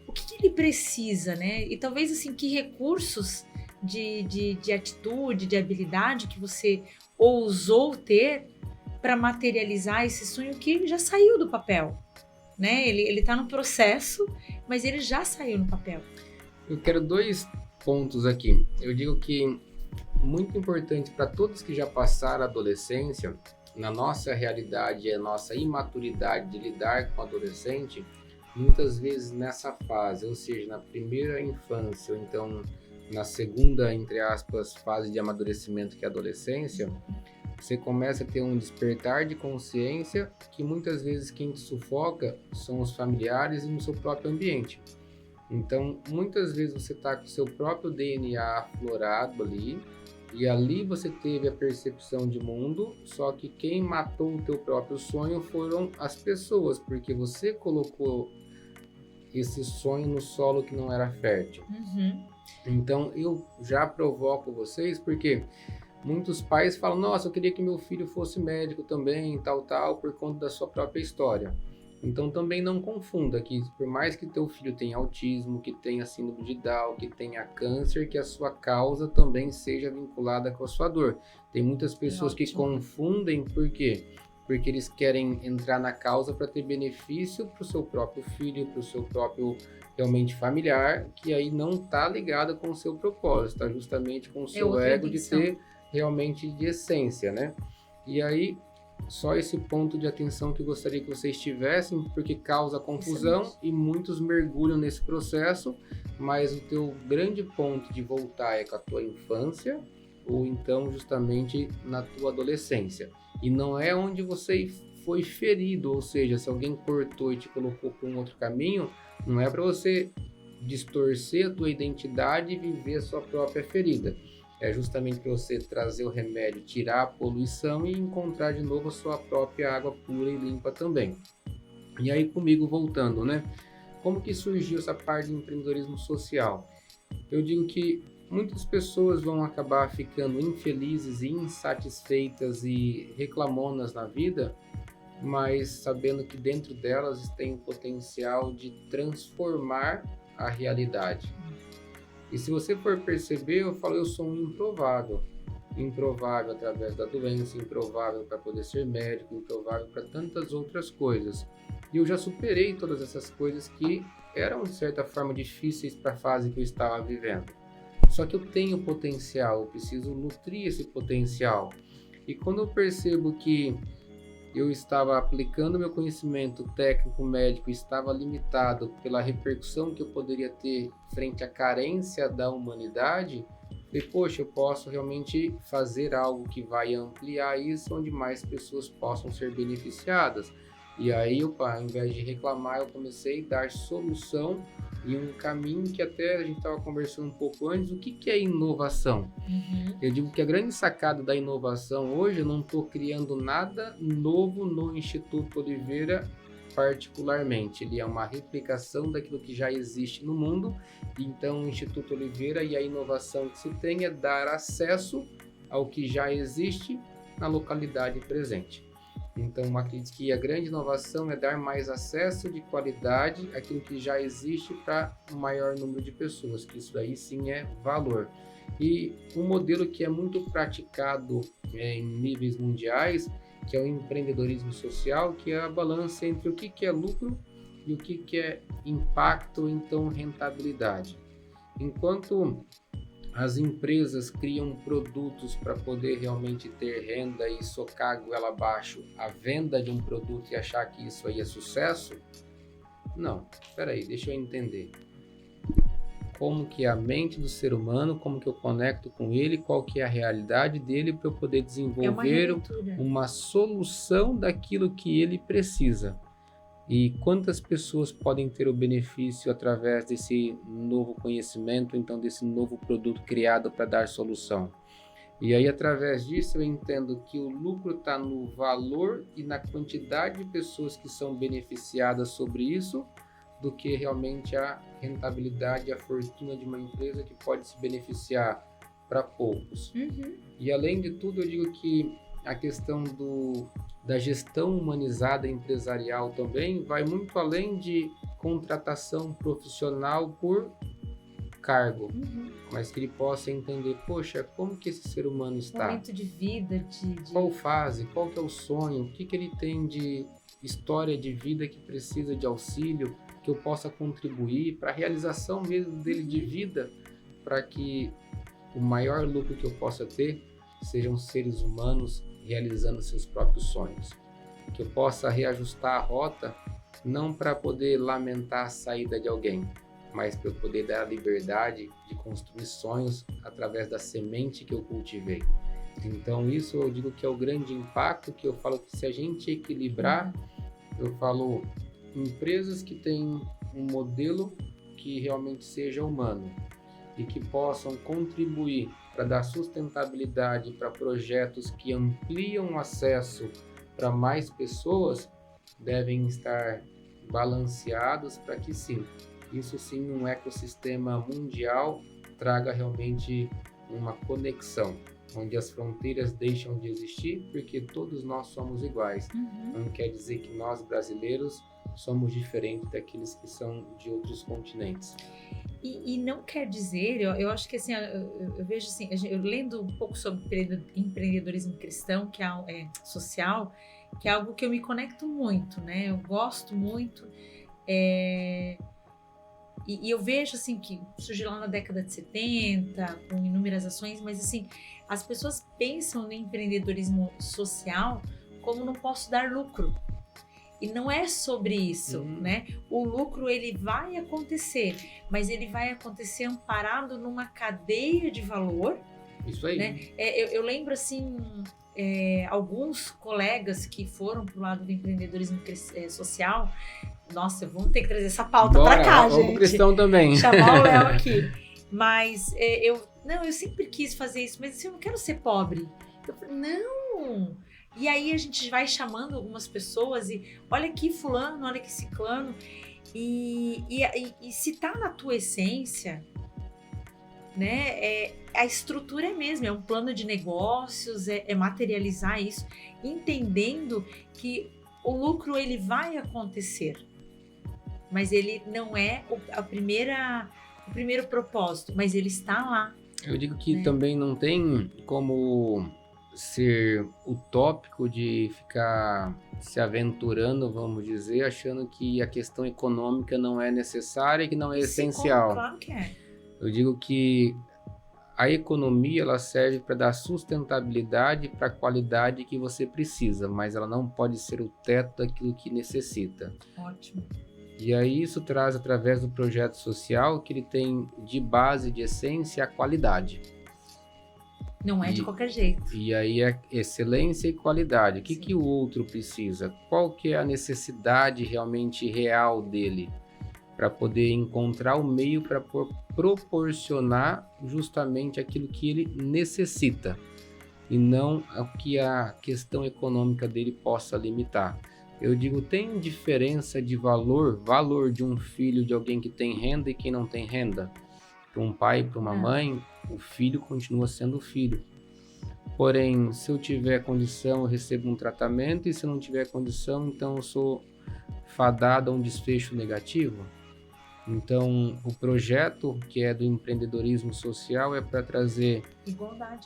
O que ele precisa, né? E talvez, assim, que recursos de atitude, de habilidade que você ousou ter para materializar esse sonho que já saiu do papel, né? Ele está no processo, mas ele já saiu no papel. Eu quero 2 pontos aqui. Eu digo que muito importante para todos que já passaram a adolescência, na nossa realidade, a nossa imaturidade de lidar com o adolescente, muitas vezes nessa fase, ou seja, na primeira infância, ou então na segunda, entre aspas, fase de amadurecimento que é a adolescência, você começa a ter um despertar de consciência que muitas vezes quem te sufoca são os familiares e no seu próprio ambiente. Então, muitas vezes você está com o seu próprio DNA aflorado ali, e ali você teve a percepção de mundo, só que quem matou o teu próprio sonho foram as pessoas, porque você colocou esse sonho no solo que não era fértil. Uhum. Então, eu já provoco vocês, porque muitos pais falam, nossa, eu queria que meu filho fosse médico também, tal, por conta da sua própria história. Então também não confunda que por mais que teu filho tenha autismo, que tenha síndrome de Down, que tenha câncer, que a sua causa também seja vinculada com a sua dor. Tem muitas pessoas que confundem, por quê? Porque eles querem entrar na causa para ter benefício para o seu próprio filho, para o seu próprio realmente familiar, que aí não está ligado com o seu propósito, está justamente com o seu ego de ter realmente de essência, né? E aí, só esse ponto de atenção que eu gostaria que vocês tivessem, porque causa confusão. Excelente. E muitos mergulham nesse processo, mas o teu grande ponto de voltar é com a tua infância, ou então justamente na tua adolescência. E não é onde você foi ferido, ou seja, se alguém cortou e te colocou para um outro caminho, não é para você distorcer a tua identidade e viver a sua própria ferida. É justamente para você trazer o remédio, tirar a poluição e encontrar de novo a sua própria água pura e limpa também. E aí comigo voltando, né? Como que surgiu essa parte de empreendedorismo social? Eu digo que muitas pessoas vão acabar ficando infelizes e insatisfeitas e reclamonas na vida, mas sabendo que dentro delas tem o potencial de transformar a realidade. E se você for perceber, eu falo, eu sou um improvável. Improvável através da doença, improvável para poder ser médico, improvável para tantas outras coisas. E eu já superei todas essas coisas que eram, de certa forma, difíceis para a fase que eu estava vivendo. Só que eu tenho potencial, eu preciso nutrir esse potencial. E quando eu percebo que eu estava aplicando meu conhecimento técnico médico, estava limitado pela repercussão que eu poderia ter frente à carência da humanidade, e poxa, eu posso realmente fazer algo que vai ampliar isso, onde mais pessoas possam ser beneficiadas. E aí, ao invés de reclamar, eu comecei a dar solução e um caminho que até a gente estava conversando um pouco antes. O que é inovação? Eu digo que a grande sacada da inovação hoje, eu não estou criando nada novo no Instituto Oliveira particularmente. Ele é uma replicação daquilo que já existe no mundo. Então, o Instituto Oliveira e a inovação que se tem é dar acesso ao que já existe na localidade presente. Então, acredito que a grande inovação é dar mais acesso de qualidade àquilo que já existe para um maior número de pessoas, que isso daí sim é valor. E um modelo que é muito praticado em níveis mundiais, que é o empreendedorismo social, que é a balança entre o que é lucro e o que é impacto, então rentabilidade. Enquanto as empresas criam produtos para poder realmente ter renda e socar a goela abaixo a venda de um produto e achar que isso aí é sucesso, não, espera aí, deixa eu entender. Como que é a mente do ser humano, como que eu conecto com ele, qual que é a realidade dele para eu poder desenvolver uma solução daquilo que ele precisa. E quantas pessoas podem ter o benefício através desse novo conhecimento, então desse novo produto criado para dar solução. E aí, através disso, eu entendo que o lucro está no valor e na quantidade de pessoas que são beneficiadas sobre isso, do que realmente a rentabilidade e a fortuna de uma empresa que pode se beneficiar para poucos. E além de tudo, eu digo que a questão da gestão humanizada empresarial também vai muito além de contratação profissional por cargo, mas que ele possa entender, poxa, como que esse ser humano está? Momento de vida, qual fase, qual que é o sonho, o que ele tem de história de vida que precisa de auxílio, que eu possa contribuir para a realização mesmo dele de vida, para que o maior lucro que eu possa ter sejam seres humanos realizando seus próprios sonhos. Que eu possa reajustar a rota, não para poder lamentar a saída de alguém, mas para eu poder dar a liberdade de construir sonhos através da semente que eu cultivei. Então isso eu digo que é o grande impacto, que eu falo que se a gente equilibrar, eu falo empresas que têm um modelo que realmente seja humano e que possam contribuir para dar sustentabilidade para projetos que ampliam o acesso para mais pessoas, devem estar balanceados para que sim, isso sim, um ecossistema mundial traga realmente uma conexão, onde as fronteiras deixam de existir, porque todos nós somos iguais. Não quer dizer que nós brasileiros somos diferentes daqueles que são de outros continentes. E não quer dizer, eu acho que assim, eu vejo assim, eu lendo um pouco sobre empreendedorismo cristão, que é social, que é algo que eu me conecto muito, né? Eu gosto muito, e eu vejo assim que surgiu lá na década de 70, com inúmeras ações, mas assim, as pessoas pensam no empreendedorismo social como não posso dar lucro. E não é sobre isso, né? O lucro, ele vai acontecer, mas ele vai acontecer amparado numa cadeia de valor. Isso aí. Né? Eu lembro, assim, alguns colegas que foram pro lado do empreendedorismo social. Nossa, vamos ter que trazer essa pauta para cá, gente. Vamos pro cristão também. Chamar o Léo aqui. Mas eu sempre quis fazer isso, mas assim, eu não quero ser pobre. Eu falei, não... E aí a gente vai chamando algumas pessoas e olha aqui fulano, olha aqui ciclano. E se tá na tua essência, né? A estrutura é mesmo, é um plano de negócios, é materializar isso, entendendo que o lucro ele vai acontecer, mas ele não é o primeiro propósito, mas ele está lá. Eu digo que também não tem como ser utópico de ficar se aventurando, vamos dizer, achando que a questão econômica não é necessária e que não é essencial. Claro que é. Eu digo que a economia ela serve para dar sustentabilidade para a qualidade que você precisa, mas ela não pode ser o teto daquilo que necessita. Ótimo. E aí isso traz através do projeto social que ele tem de base, de essência, a qualidade. Não é de qualquer jeito. E aí é excelência e qualidade. O que o outro precisa? Qual que é a necessidade realmente real dele? Para poder encontrar o meio para proporcionar justamente aquilo que ele necessita. E não o que a questão econômica dele possa limitar. Eu digo, tem diferença de valor de um filho de alguém que tem renda e quem não tem renda? Para um pai, para uma mãe, o filho continua sendo filho. Porém, se eu tiver condição, eu recebo um tratamento, e se eu não tiver condição, então eu sou fadado a um desfecho negativo. Então, o projeto que é do empreendedorismo social é para trazer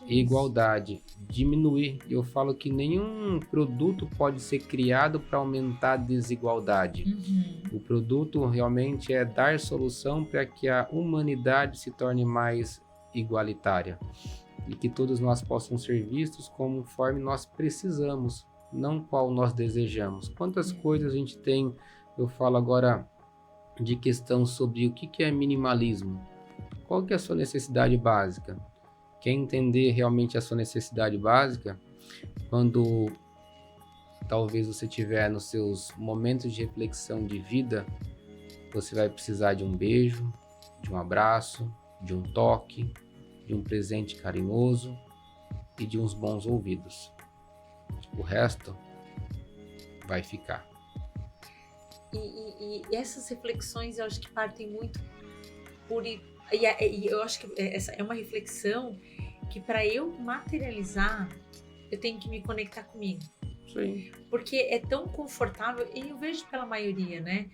igualdade, diminuir. Eu falo que nenhum produto pode ser criado para aumentar a desigualdade. O produto realmente é dar solução para que a humanidade se torne mais igualitária e que todos nós possamos ser vistos conforme nós precisamos, não qual nós desejamos. Quantas coisas a gente tem, eu falo agora de questão sobre o que é minimalismo. Qual que é a sua necessidade básica? Quer entender realmente a sua necessidade básica? Quando talvez você estiver nos seus momentos de reflexão de vida, você vai precisar de um beijo, de um abraço, de um toque, de um presente carinhoso e de uns bons ouvidos. O resto vai ficar. E essas reflexões eu acho que partem muito por... E eu acho que essa é uma reflexão que para eu materializar, eu tenho que me conectar comigo. Sim. Porque é tão confortável, e eu vejo pela maioria, né?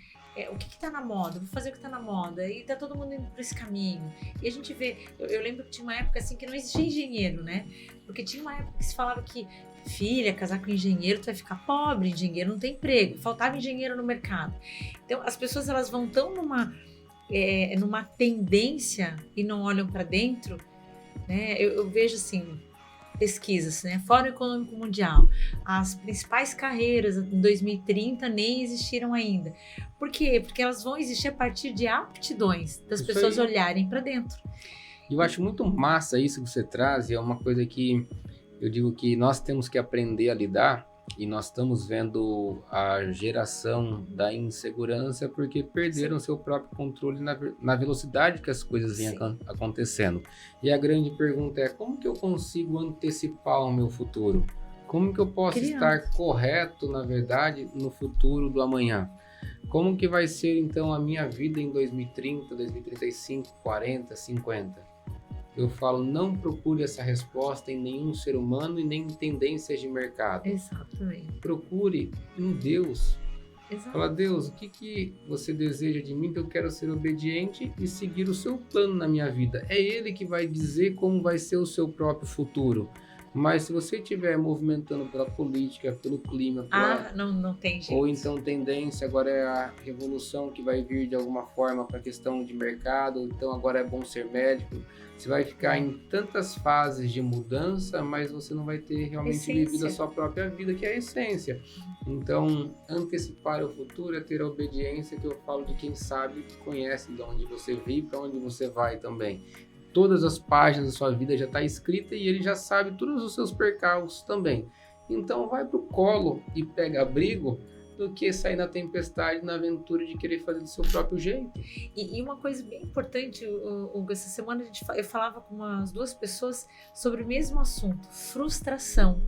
O que tá na moda? Vou fazer o que tá na moda. E tá todo mundo indo por esse caminho. E a gente vê... Eu lembro que tinha uma época assim que não existia engenheiro, né? Porque tinha uma época que se falava que filha, casar com engenheiro, tu vai ficar pobre, engenheiro não tem emprego. Faltava engenheiro no mercado. Então, as pessoas elas vão tão numa tendência e não olham para dentro, né? Eu vejo assim... pesquisas, né? Fórum Econômico Mundial, as principais carreiras em 2030 nem existiram ainda. Por quê? Porque elas vão existir a partir de aptidões das pessoas olharem para dentro. Eu acho muito massa isso que você traz, e é uma coisa que eu digo que nós temos que aprender a lidar, e nós estamos vendo a geração da insegurança porque perderam seu próprio controle na velocidade que as coisas vêm acontecendo. E a grande pergunta é, como que eu consigo antecipar o meu futuro? Como que eu posso estar correto, na verdade, no futuro do amanhã? Como que vai ser, então, a minha vida em 2030, 2035, 40, 50? Eu falo, não procure essa resposta em nenhum ser humano e nem em tendências de mercado. Exatamente. Procure em Deus. Exato. Fala, Deus, o que você deseja de mim? Que eu quero ser obediente e seguir o seu plano na minha vida. É Ele que vai dizer como vai ser o seu próprio futuro. Mas se você estiver movimentando pela política, pelo clima... não tem jeito. Ou então tendência, agora é a revolução que vai vir de alguma forma para a questão de mercado, então agora é bom ser médico. Você vai ficar em tantas fases de mudança, mas você não vai ter realmente vivido a sua própria vida, que é a essência. Então, antecipar o futuro é ter a obediência que eu falo de quem sabe, conhece de onde você veio e para onde você vai também. Todas as páginas da sua vida já está escrita e ele já sabe todos os seus percalços também. Então vai para o colo e pega abrigo do que sair na tempestade, na aventura de querer fazer do seu próprio jeito. E uma coisa bem importante, Hugo, essa semana eu falava com umas duas pessoas sobre o mesmo assunto, frustração,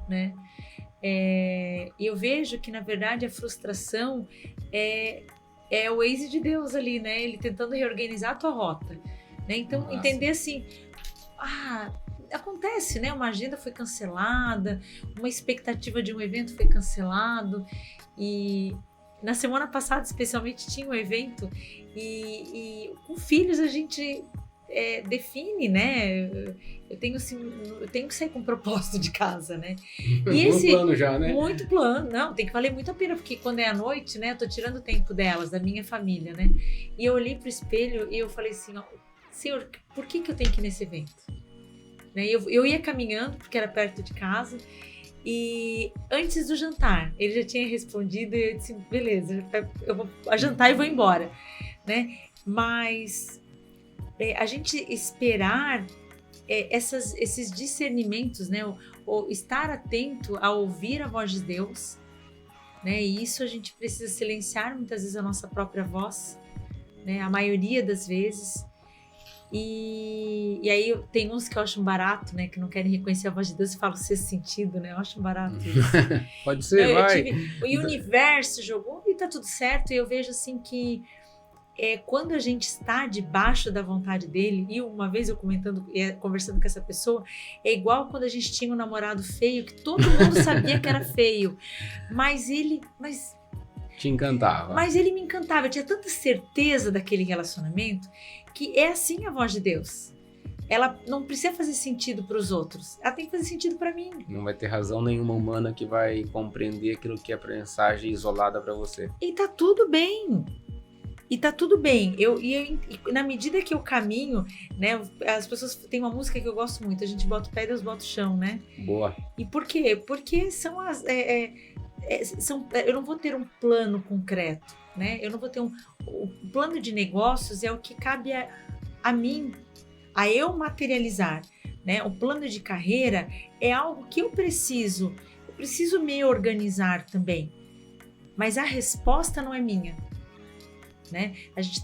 né? E eu vejo que, na verdade, a frustração é o Waze de Deus ali, né? Ele tentando reorganizar a tua rota. Né? Então, entender assim, acontece, né? Uma agenda foi cancelada, uma expectativa de um evento foi cancelado, e na semana passada, especialmente, tinha um evento, e com filhos a gente define, né? Eu tenho que sair com propósito de casa, né? E esse plano já, né? Muito plano, não, tem que valer muito a pena, porque quando é à noite, né? Eu tô tirando o tempo delas, da minha família, né? E eu olhei pro espelho e eu falei assim, ó, Senhor, por que eu tenho que ir nesse evento? né? Eu ia caminhando, porque era perto de casa, e antes do jantar, ele já tinha respondido e eu disse, beleza, eu vou jantar e vou embora, né? Mas a gente esperar esses discernimentos, né? Ou estar atento a ouvir a voz de Deus, né? E isso a gente precisa silenciar muitas vezes a nossa própria voz, né? A maioria das vezes. E aí tem uns que eu acho barato, né? Que não querem reconhecer a voz de Deus e falam sexto sentido, né? Eu acho barato isso. Pode ser, vai. O universo jogou e tá tudo certo. E eu vejo assim que quando a gente está debaixo da vontade dele, e uma vez eu conversando com essa pessoa, é igual quando a gente tinha um namorado feio, que todo mundo sabia que era feio, mas te encantava. Mas ele me encantava, eu tinha tanta certeza daquele relacionamento, que é assim a voz de Deus. Ela não precisa fazer sentido para os outros, ela tem que fazer sentido para mim. Não vai ter razão nenhuma humana que vai compreender aquilo que é a mensagem isolada para você. E tá tudo bem. E tá tudo bem. Na medida que eu caminho, né? As pessoas têm uma música que eu gosto muito. A gente bota o pé e Deus bota o chão, né? Boa. E por quê? Porque são eu não vou ter um plano concreto, né? Eu não vou ter o plano de negócios é o que cabe a mim, a eu materializar, né? O plano de carreira é algo que eu preciso me organizar também. Mas a resposta não é minha. Né? A gente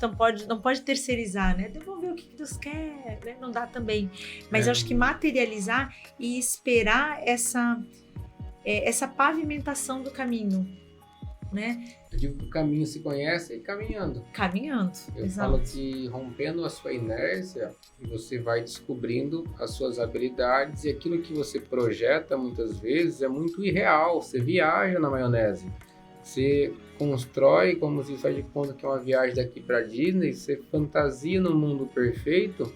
não pode terceirizar, né? Vamos ver o que Deus quer, né? Não dá também. Mas eu acho que materializar e esperar essa pavimentação do caminho, né? Eu digo que o caminho se conhece caminhando. Caminhando, eu exato. falo que rompendo a sua inércia, você vai descobrindo as suas habilidades e aquilo que você projeta muitas vezes é muito irreal. Você viaja na maionese. Você constrói como se faz de conta que é uma viagem daqui para Disney, você fantasia no mundo perfeito,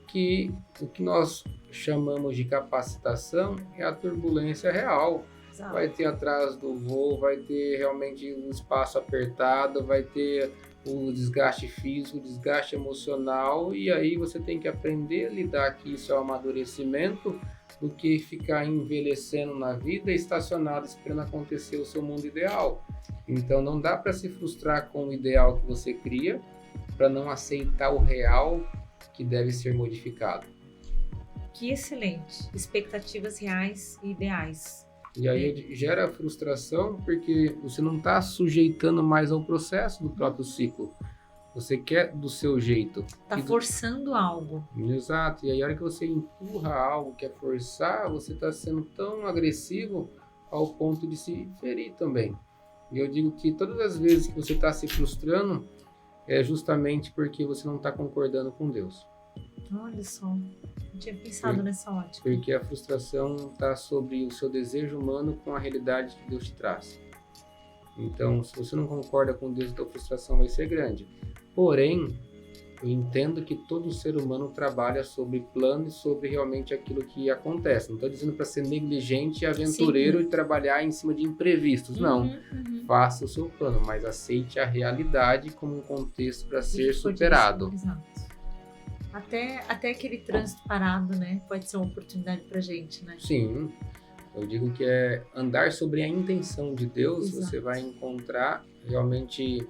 que o que nós chamamos de capacitação é a turbulência real. Exato. Vai ter atraso do voo, vai ter realmente um espaço apertado, vai ter o desgaste físico, o desgaste emocional, e aí você tem que aprender a lidar que isso é o amadurecimento, do que ficar envelhecendo na vida e estacionado esperando acontecer o seu mundo ideal. Então não dá para se frustrar com o ideal que você cria para não aceitar o real que deve ser modificado. Que excelente! Expectativas reais e ideais. E aí gera frustração porque você não está sujeitando mais ao processo do próprio ciclo. Você quer do seu jeito. Tá forçando algo. Exato. E aí a hora que você empurra algo, quer forçar, você está sendo tão agressivo ao ponto de se ferir também. E eu digo que todas as vezes que você está se frustrando, é justamente porque você não está concordando com Deus. Olha só, não tinha pensado nessa ótica. Porque a frustração está sobre o seu desejo humano com a realidade que Deus te traz. Então, se você não concorda com Deus, a tua frustração vai ser grande. Porém, eu entendo que todo ser humano trabalha sobre plano e sobre realmente aquilo que acontece. Não estou dizendo para ser negligente e aventureiro e trabalhar em cima de imprevistos. Não. Faça o seu plano, mas aceite a realidade como um contexto para ser superado. Exato. Até aquele trânsito parado, né? Pode ser uma oportunidade para gente, né? Sim. Eu digo que é andar sobre a intenção de Deus. Exato. Você vai encontrar realmente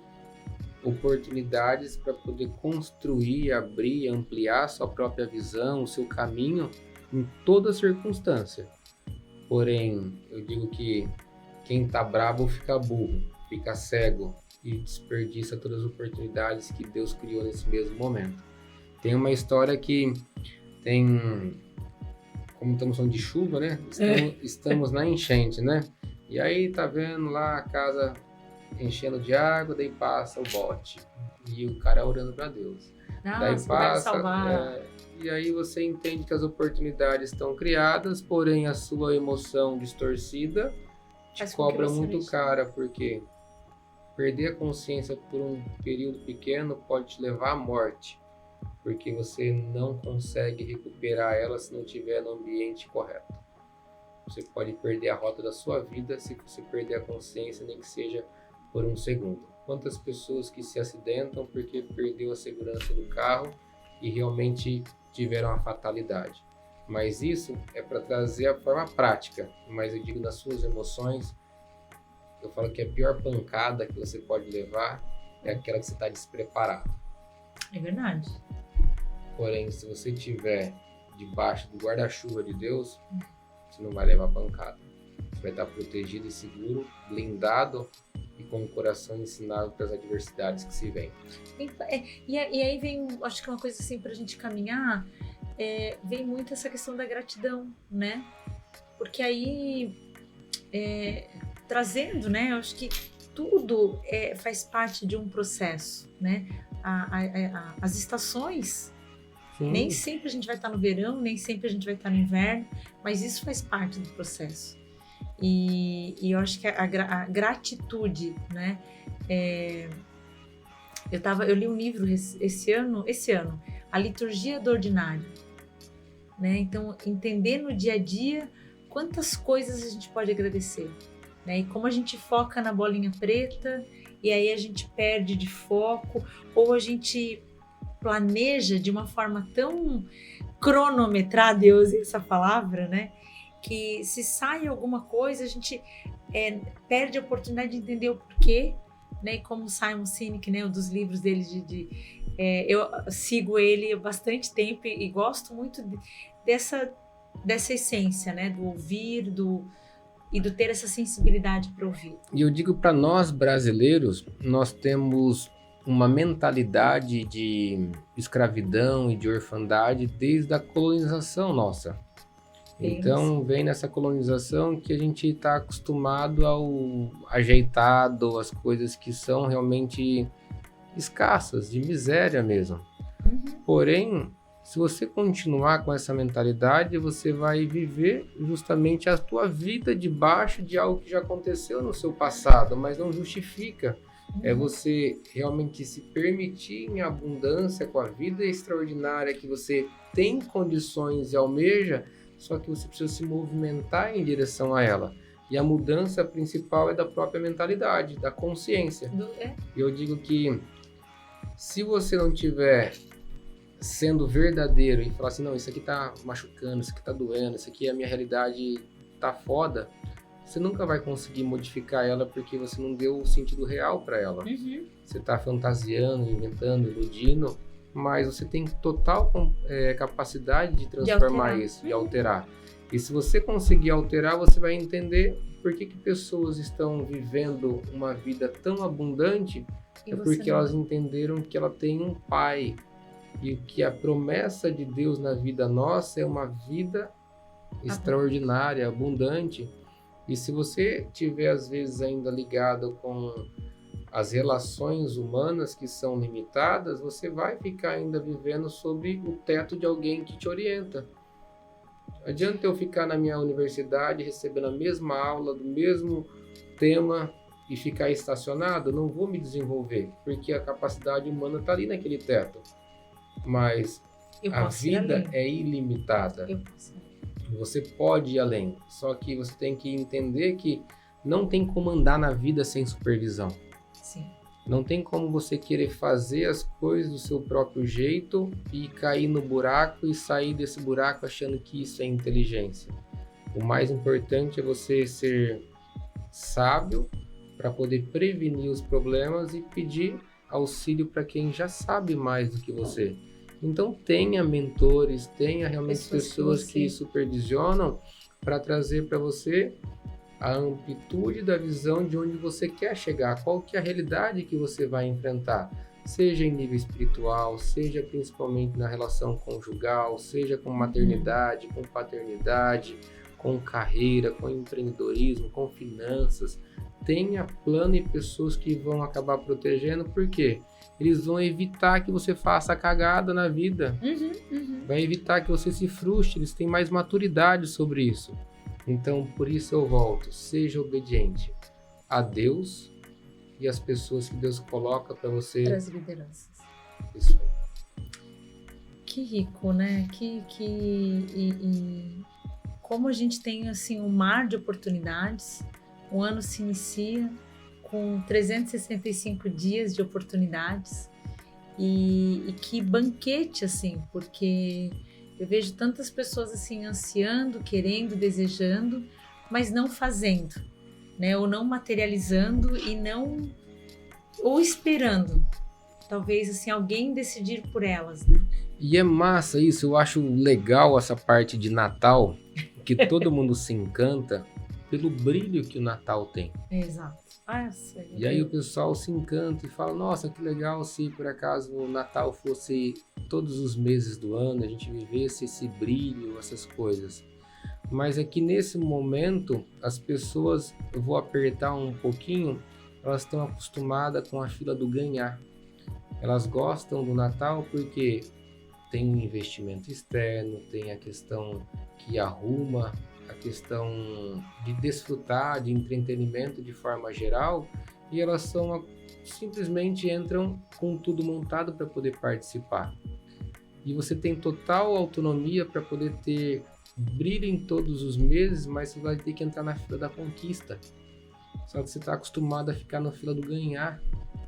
oportunidades para poder construir, abrir, ampliar sua própria visão, o seu caminho em toda circunstância. Porém, eu digo que quem tá brabo fica burro, fica cego e desperdiça todas as oportunidades que Deus criou nesse mesmo momento. Tem uma história que tem, como estamos falando de chuva, né? Estamos na enchente, né? E aí tá vendo lá a casa enchendo de água, daí passa o bote e o cara orando para Deus. Daí passa, e aí você entende que as oportunidades estão criadas, porém a sua emoção distorcida te cobra muito cara, porque perder a consciência por um período pequeno pode te levar à morte, porque você não consegue recuperar ela se não estiver no ambiente correto. Você pode perder a rota da sua vida se você perder a consciência, nem que seja por um segundo. Quantas pessoas que se acidentam porque perdeu a segurança do carro e realmente tiveram a fatalidade. Mas isso é para trazer a forma prática. Mas eu digo nas suas emoções, eu falo que a pior pancada que você pode levar é aquela que você está despreparado. É verdade. Porém, se você estiver debaixo do guarda-chuva de Deus, você não vai levar pancada. Você vai estar protegido e seguro, blindado e com o coração ensinado para as adversidades que se vêm. E aí vem, acho que uma coisa assim para a gente caminhar, vem muito essa questão da gratidão, né? Porque aí, trazendo, né? Eu acho que tudo faz parte de um processo, né? As estações, Sim. Nem sempre a gente vai estar no verão, nem sempre a gente vai estar no inverno, mas isso faz parte do processo. E eu acho que a gratitude, né? Eu li um livro esse ano, A Liturgia do Ordinário, né? Então, entender no dia a dia quantas coisas a gente pode agradecer, né? E como a gente foca na bolinha preta e aí a gente perde de foco, ou a gente planeja de uma forma tão cronometrada, eu usei essa palavra, né? Que se sai alguma coisa, a gente perde a oportunidade de entender o porquê, né? E como Simon Sinek, né? Um dos livros dele eu sigo ele há bastante tempo e gosto muito dessa essência, né? Do ouvir, e do ter essa sensibilidade para ouvir. E eu digo para nós brasileiros, nós temos uma mentalidade de escravidão e de orfandade desde a colonização nossa. Então vem nessa colonização que a gente está acostumado ao ajeitado, as coisas que são realmente escassas, de miséria mesmo. Porém, se você continuar com essa mentalidade, você vai viver justamente a tua vida debaixo de algo que já aconteceu no seu passado, mas não justifica. É você realmente se permitir em abundância com a vida extraordinária que você tem condições e almeja, só que você precisa se movimentar em direção a ela. E a mudança principal é da própria mentalidade, da consciência. E eu digo que se você não tiver sendo verdadeiro e falar assim, não, isso aqui tá machucando, isso aqui tá doendo, isso aqui a minha realidade tá foda, você nunca vai conseguir modificar ela porque você não deu o sentido real para ela. Você tá fantasiando, inventando, iludindo, mas você tem total capacidade de transformar isso, de alterar. E se você conseguir alterar, você vai entender por que pessoas estão vivendo uma vida tão abundante, porque elas entenderam que ela tem um pai e que a promessa de Deus na vida nossa é uma vida extraordinária, abundante. E se você tiver às vezes ainda ligado com as relações humanas que são limitadas, você vai ficar ainda vivendo sob o teto de alguém que te orienta. Adianta eu ficar na minha universidade recebendo a mesma aula do mesmo tema e ficar estacionado? Não vou me desenvolver, porque a capacidade humana está ali naquele teto. Mas a vida é ilimitada. Você pode ir além, só que você tem que entender que não tem como andar na vida sem supervisão. Sim. Não tem como você querer fazer as coisas do seu próprio jeito e cair no buraco e sair desse buraco achando que isso é inteligência. O mais importante é você ser sábio para poder prevenir os problemas e pedir auxílio para quem já sabe mais do que você. Então tenha mentores, tenha realmente pessoas que supervisionam para trazer para você a amplitude da visão de onde você quer chegar, qual que é a realidade que você vai enfrentar, seja em nível espiritual, seja principalmente na relação conjugal, seja com maternidade, com paternidade, com carreira, com empreendedorismo, com finanças. Tenha plano e pessoas que vão acabar protegendo, por quê? Eles vão evitar que você faça cagada na vida. Vai evitar que você se frustre. Eles têm mais maturidade sobre isso. Então, por isso eu volto. Seja obediente a Deus e às pessoas que Deus coloca para você. Para as lideranças. Isso aí. Que rico, né? E como a gente tem assim um mar de oportunidades. O ano se inicia com 365 dias de oportunidades e que banquete, assim, porque Eu vejo tantas pessoas assim ansiando, querendo, desejando, mas não fazendo, né? Ou não materializando e não, ou esperando. Talvez assim alguém decidir por elas, né? E é massa isso, eu acho legal essa parte de Natal, que todo mundo se encanta pelo brilho que o Natal tem. Exato. Nossa, E aí o pessoal se encanta e fala, nossa, que legal se por acaso o Natal fosse todos os meses do ano, a gente vivesse esse brilho, essas coisas. Mas é que nesse momento, as pessoas, eu vou apertar um pouquinho, elas estão acostumadas com a fila do ganhar. Elas gostam do Natal porque tem um investimento externo, tem a questão que arruma, a questão de desfrutar, de entretenimento de forma geral, e elas simplesmente entram com tudo montado para poder participar. E você tem total autonomia para poder ter brilho em todos os meses, mas você vai ter que entrar na fila da conquista. Só que você está acostumado a ficar na fila do ganhar.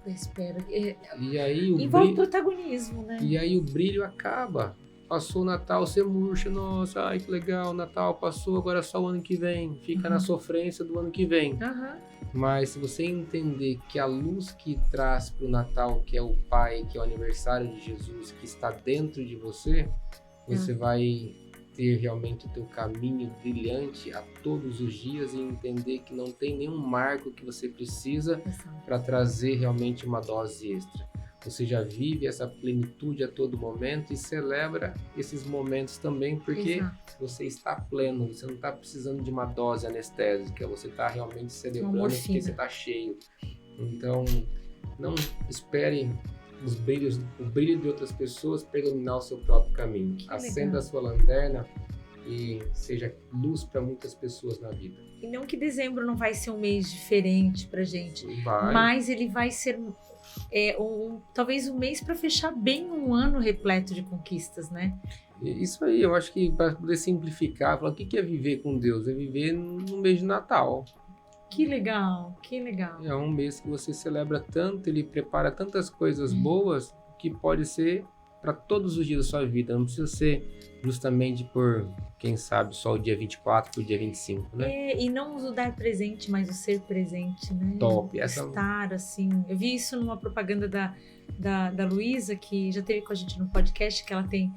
Eu espero. E aí envolve protagonismo, né? E aí o brilho acaba. Passou o Natal, você murcha, nossa, ai que legal, o Natal passou, agora é só o ano que vem. Fica na sofrência do ano que vem. Mas se você entender que a luz que traz para o Natal, que é o Pai, que é o aniversário de Jesus, que está dentro de você, você vai ter realmente o teu caminho brilhante a todos os dias e entender que não tem nenhum marco que você precisa para trazer realmente uma dose extra. Você já vive essa plenitude a todo momento e celebra esses momentos também, porque você está pleno, você não está precisando de uma dose anestésica, você está realmente celebrando porque você está cheio. Então, não espere o brilho de outras pessoas para iluminar o seu próprio caminho. Acenda a sua lanterna e seja luz para muitas pessoas na vida. E não que dezembro não vai ser um mês diferente pra gente, vai. Mas ele vai ser talvez um mês para fechar bem um ano repleto de conquistas, né? Isso aí, eu acho que para poder simplificar, falar o que é viver com Deus? É viver no mês de Natal. Que legal, que legal. É um mês que você celebra tanto, ele prepara tantas coisas boas que pode ser para todos os dias da sua vida. Não precisa ser justamente por, quem sabe, só o dia 24 para o dia 25, né? E não o dar presente, mas o ser presente, né? Top. Estar, assim. Eu vi isso numa propaganda da Luísa, que já esteve com a gente no podcast, que ela tem...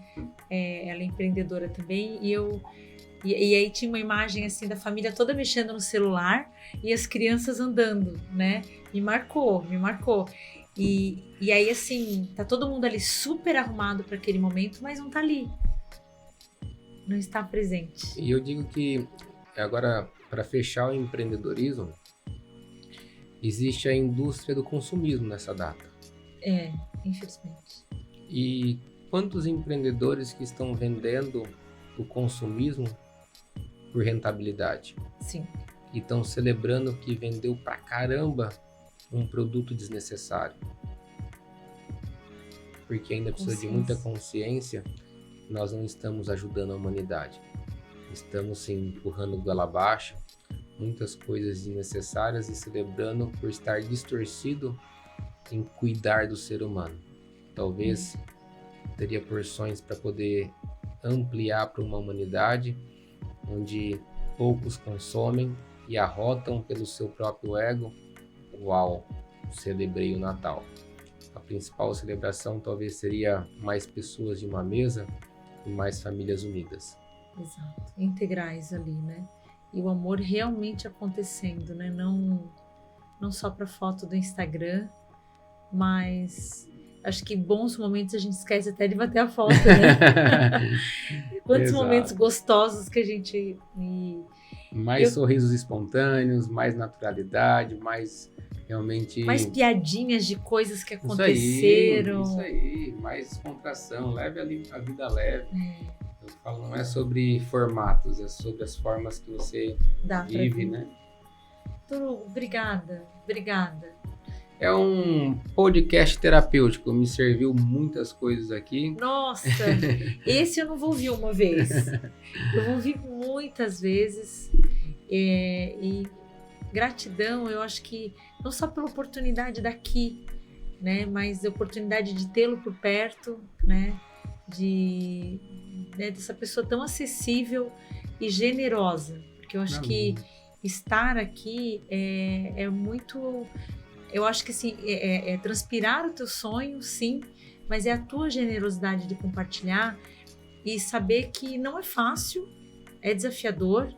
ela é empreendedora também, e aí tinha uma imagem assim da família toda mexendo no celular e as crianças andando, né? Me marcou. E aí assim, tá todo mundo ali super arrumado para aquele momento, mas não tá ali. Não está presente. E eu digo que agora, para fechar o empreendedorismo, existe a indústria do consumismo nessa data. Infelizmente. E quantos empreendedores que estão vendendo o consumismo por rentabilidade? Sim. E estão celebrando que vendeu pra caramba um produto desnecessário. Porque ainda precisa de muita consciência, nós não estamos ajudando a humanidade. Estamos sim empurrando goela abaixo muitas coisas desnecessárias e celebrando por estar distorcido em cuidar do ser humano. Talvez teria porções para poder ampliar para uma humanidade onde poucos consomem e arrotam pelo seu próprio ego. Uau, celebrei o Natal. A principal celebração talvez seria mais pessoas de uma mesa e mais famílias unidas. Exato, integrais ali, né? E o amor realmente acontecendo, né? Não só para foto do Instagram, mas acho que bons momentos a gente esquece até de bater a foto, né? Quantos momentos gostosos que a gente... Mais sorrisos espontâneos, mais naturalidade, mais realmente... Mais piadinhas de coisas que aconteceram. Isso aí, mais descontração, leve a vida leve. Eu falo, não é sobre formatos, é sobre as formas que você vive, né? Turu, obrigada. É um podcast terapêutico, me serviu muitas coisas aqui. Nossa, esse eu não vou ouvir uma vez. Eu vou ouvir muitas vezes. E gratidão, eu acho que não só pela oportunidade daqui, né, mas a oportunidade de tê-lo por perto, né, de né, dessa pessoa tão acessível e generosa, porque eu acho que estar aqui é muito, eu acho que assim, é transpirar o teu sonho, sim, mas é a tua generosidade de compartilhar e saber que não é fácil, é desafiador,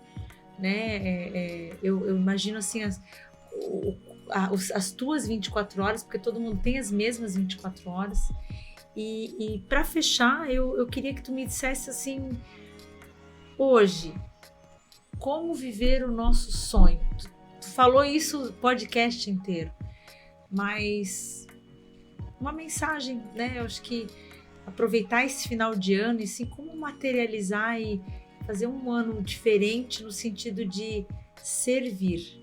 né? Eu imagino assim as tuas 24 horas, porque todo mundo tem as mesmas 24 horas. E para fechar, eu queria que tu me dissesse assim, hoje, como viver o nosso sonho? Tu falou isso o podcast inteiro, mas uma mensagem, né? Eu acho que aproveitar esse final de ano e assim, como materializar e fazer um ano diferente no sentido de servir,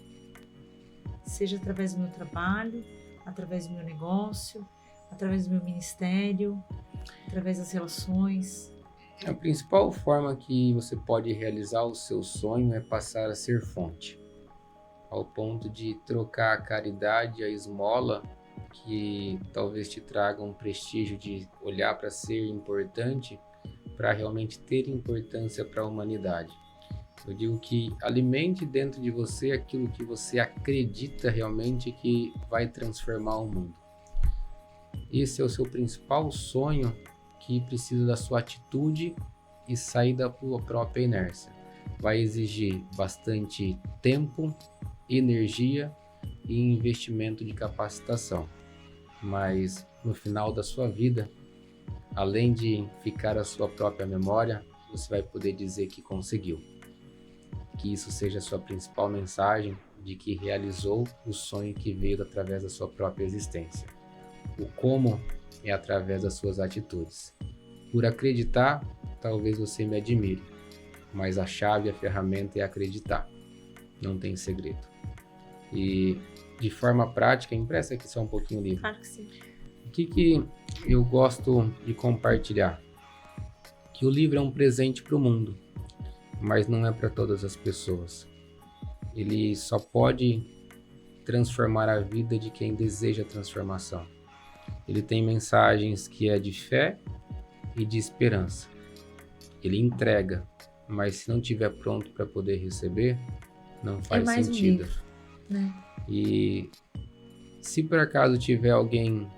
seja através do meu trabalho, através do meu negócio, através do meu ministério, através das relações. A principal forma que você pode realizar o seu sonho é passar a ser fonte, ao ponto de trocar a caridade, a esmola, que talvez te traga um prestígio de olhar para ser importante, para realmente ter importância para a humanidade. Eu digo que alimente dentro de você aquilo que você acredita realmente que vai transformar o mundo. Esse é o seu principal sonho, que precisa da sua atitude e sair da sua própria inércia. Vai exigir bastante tempo, energia e investimento de capacitação. Mas no final da sua vida, além de ficar a sua própria memória, você vai poder dizer que conseguiu. Que isso seja a sua principal mensagem de que realizou o sonho que veio através da sua própria existência. O como é através das suas atitudes. Por acreditar, talvez você me admire, mas a chave, a ferramenta é acreditar. Não tem segredo. E de forma prática, empresta aqui só um pouquinho o livro. Claro que sim. O que eu gosto de compartilhar? Que o livro é um presente para o mundo, mas não é para todas as pessoas. Ele só pode transformar a vida de quem deseja transformação. Ele tem mensagens que é de fé e de esperança. Ele entrega, mas se não estiver pronto para poder receber, não faz mais sentido. Um livro, né? E se por acaso tiver alguém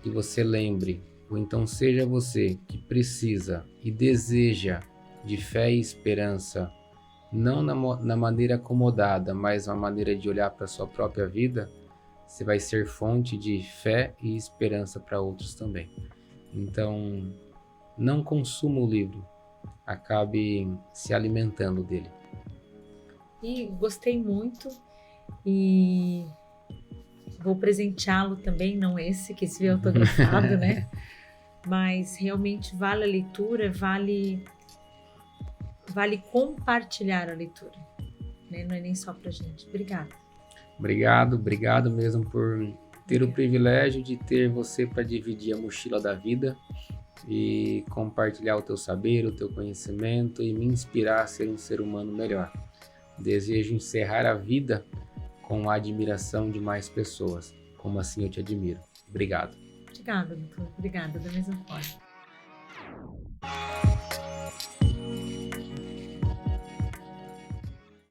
que você lembre, ou então seja você que precisa e deseja de fé e esperança, não na maneira acomodada, mas uma maneira de olhar para a sua própria vida, você vai ser fonte de fé e esperança para outros também. Então, não consuma o livro, acabe se alimentando dele. E gostei muito e vou presenteá-lo também, não esse, que esse veio autografado, né? Mas realmente vale a leitura, vale compartilhar a leitura, né? Não é nem só pra gente. Obrigada. Obrigado mesmo por ter o privilégio de ter você para dividir a mochila da vida e compartilhar o teu saber, o teu conhecimento e me inspirar a ser um ser humano melhor. Desejo encerrar a vida com a admiração de mais pessoas, como assim eu te admiro. Obrigado. Obrigada, doutor. Obrigada, da mesma forma.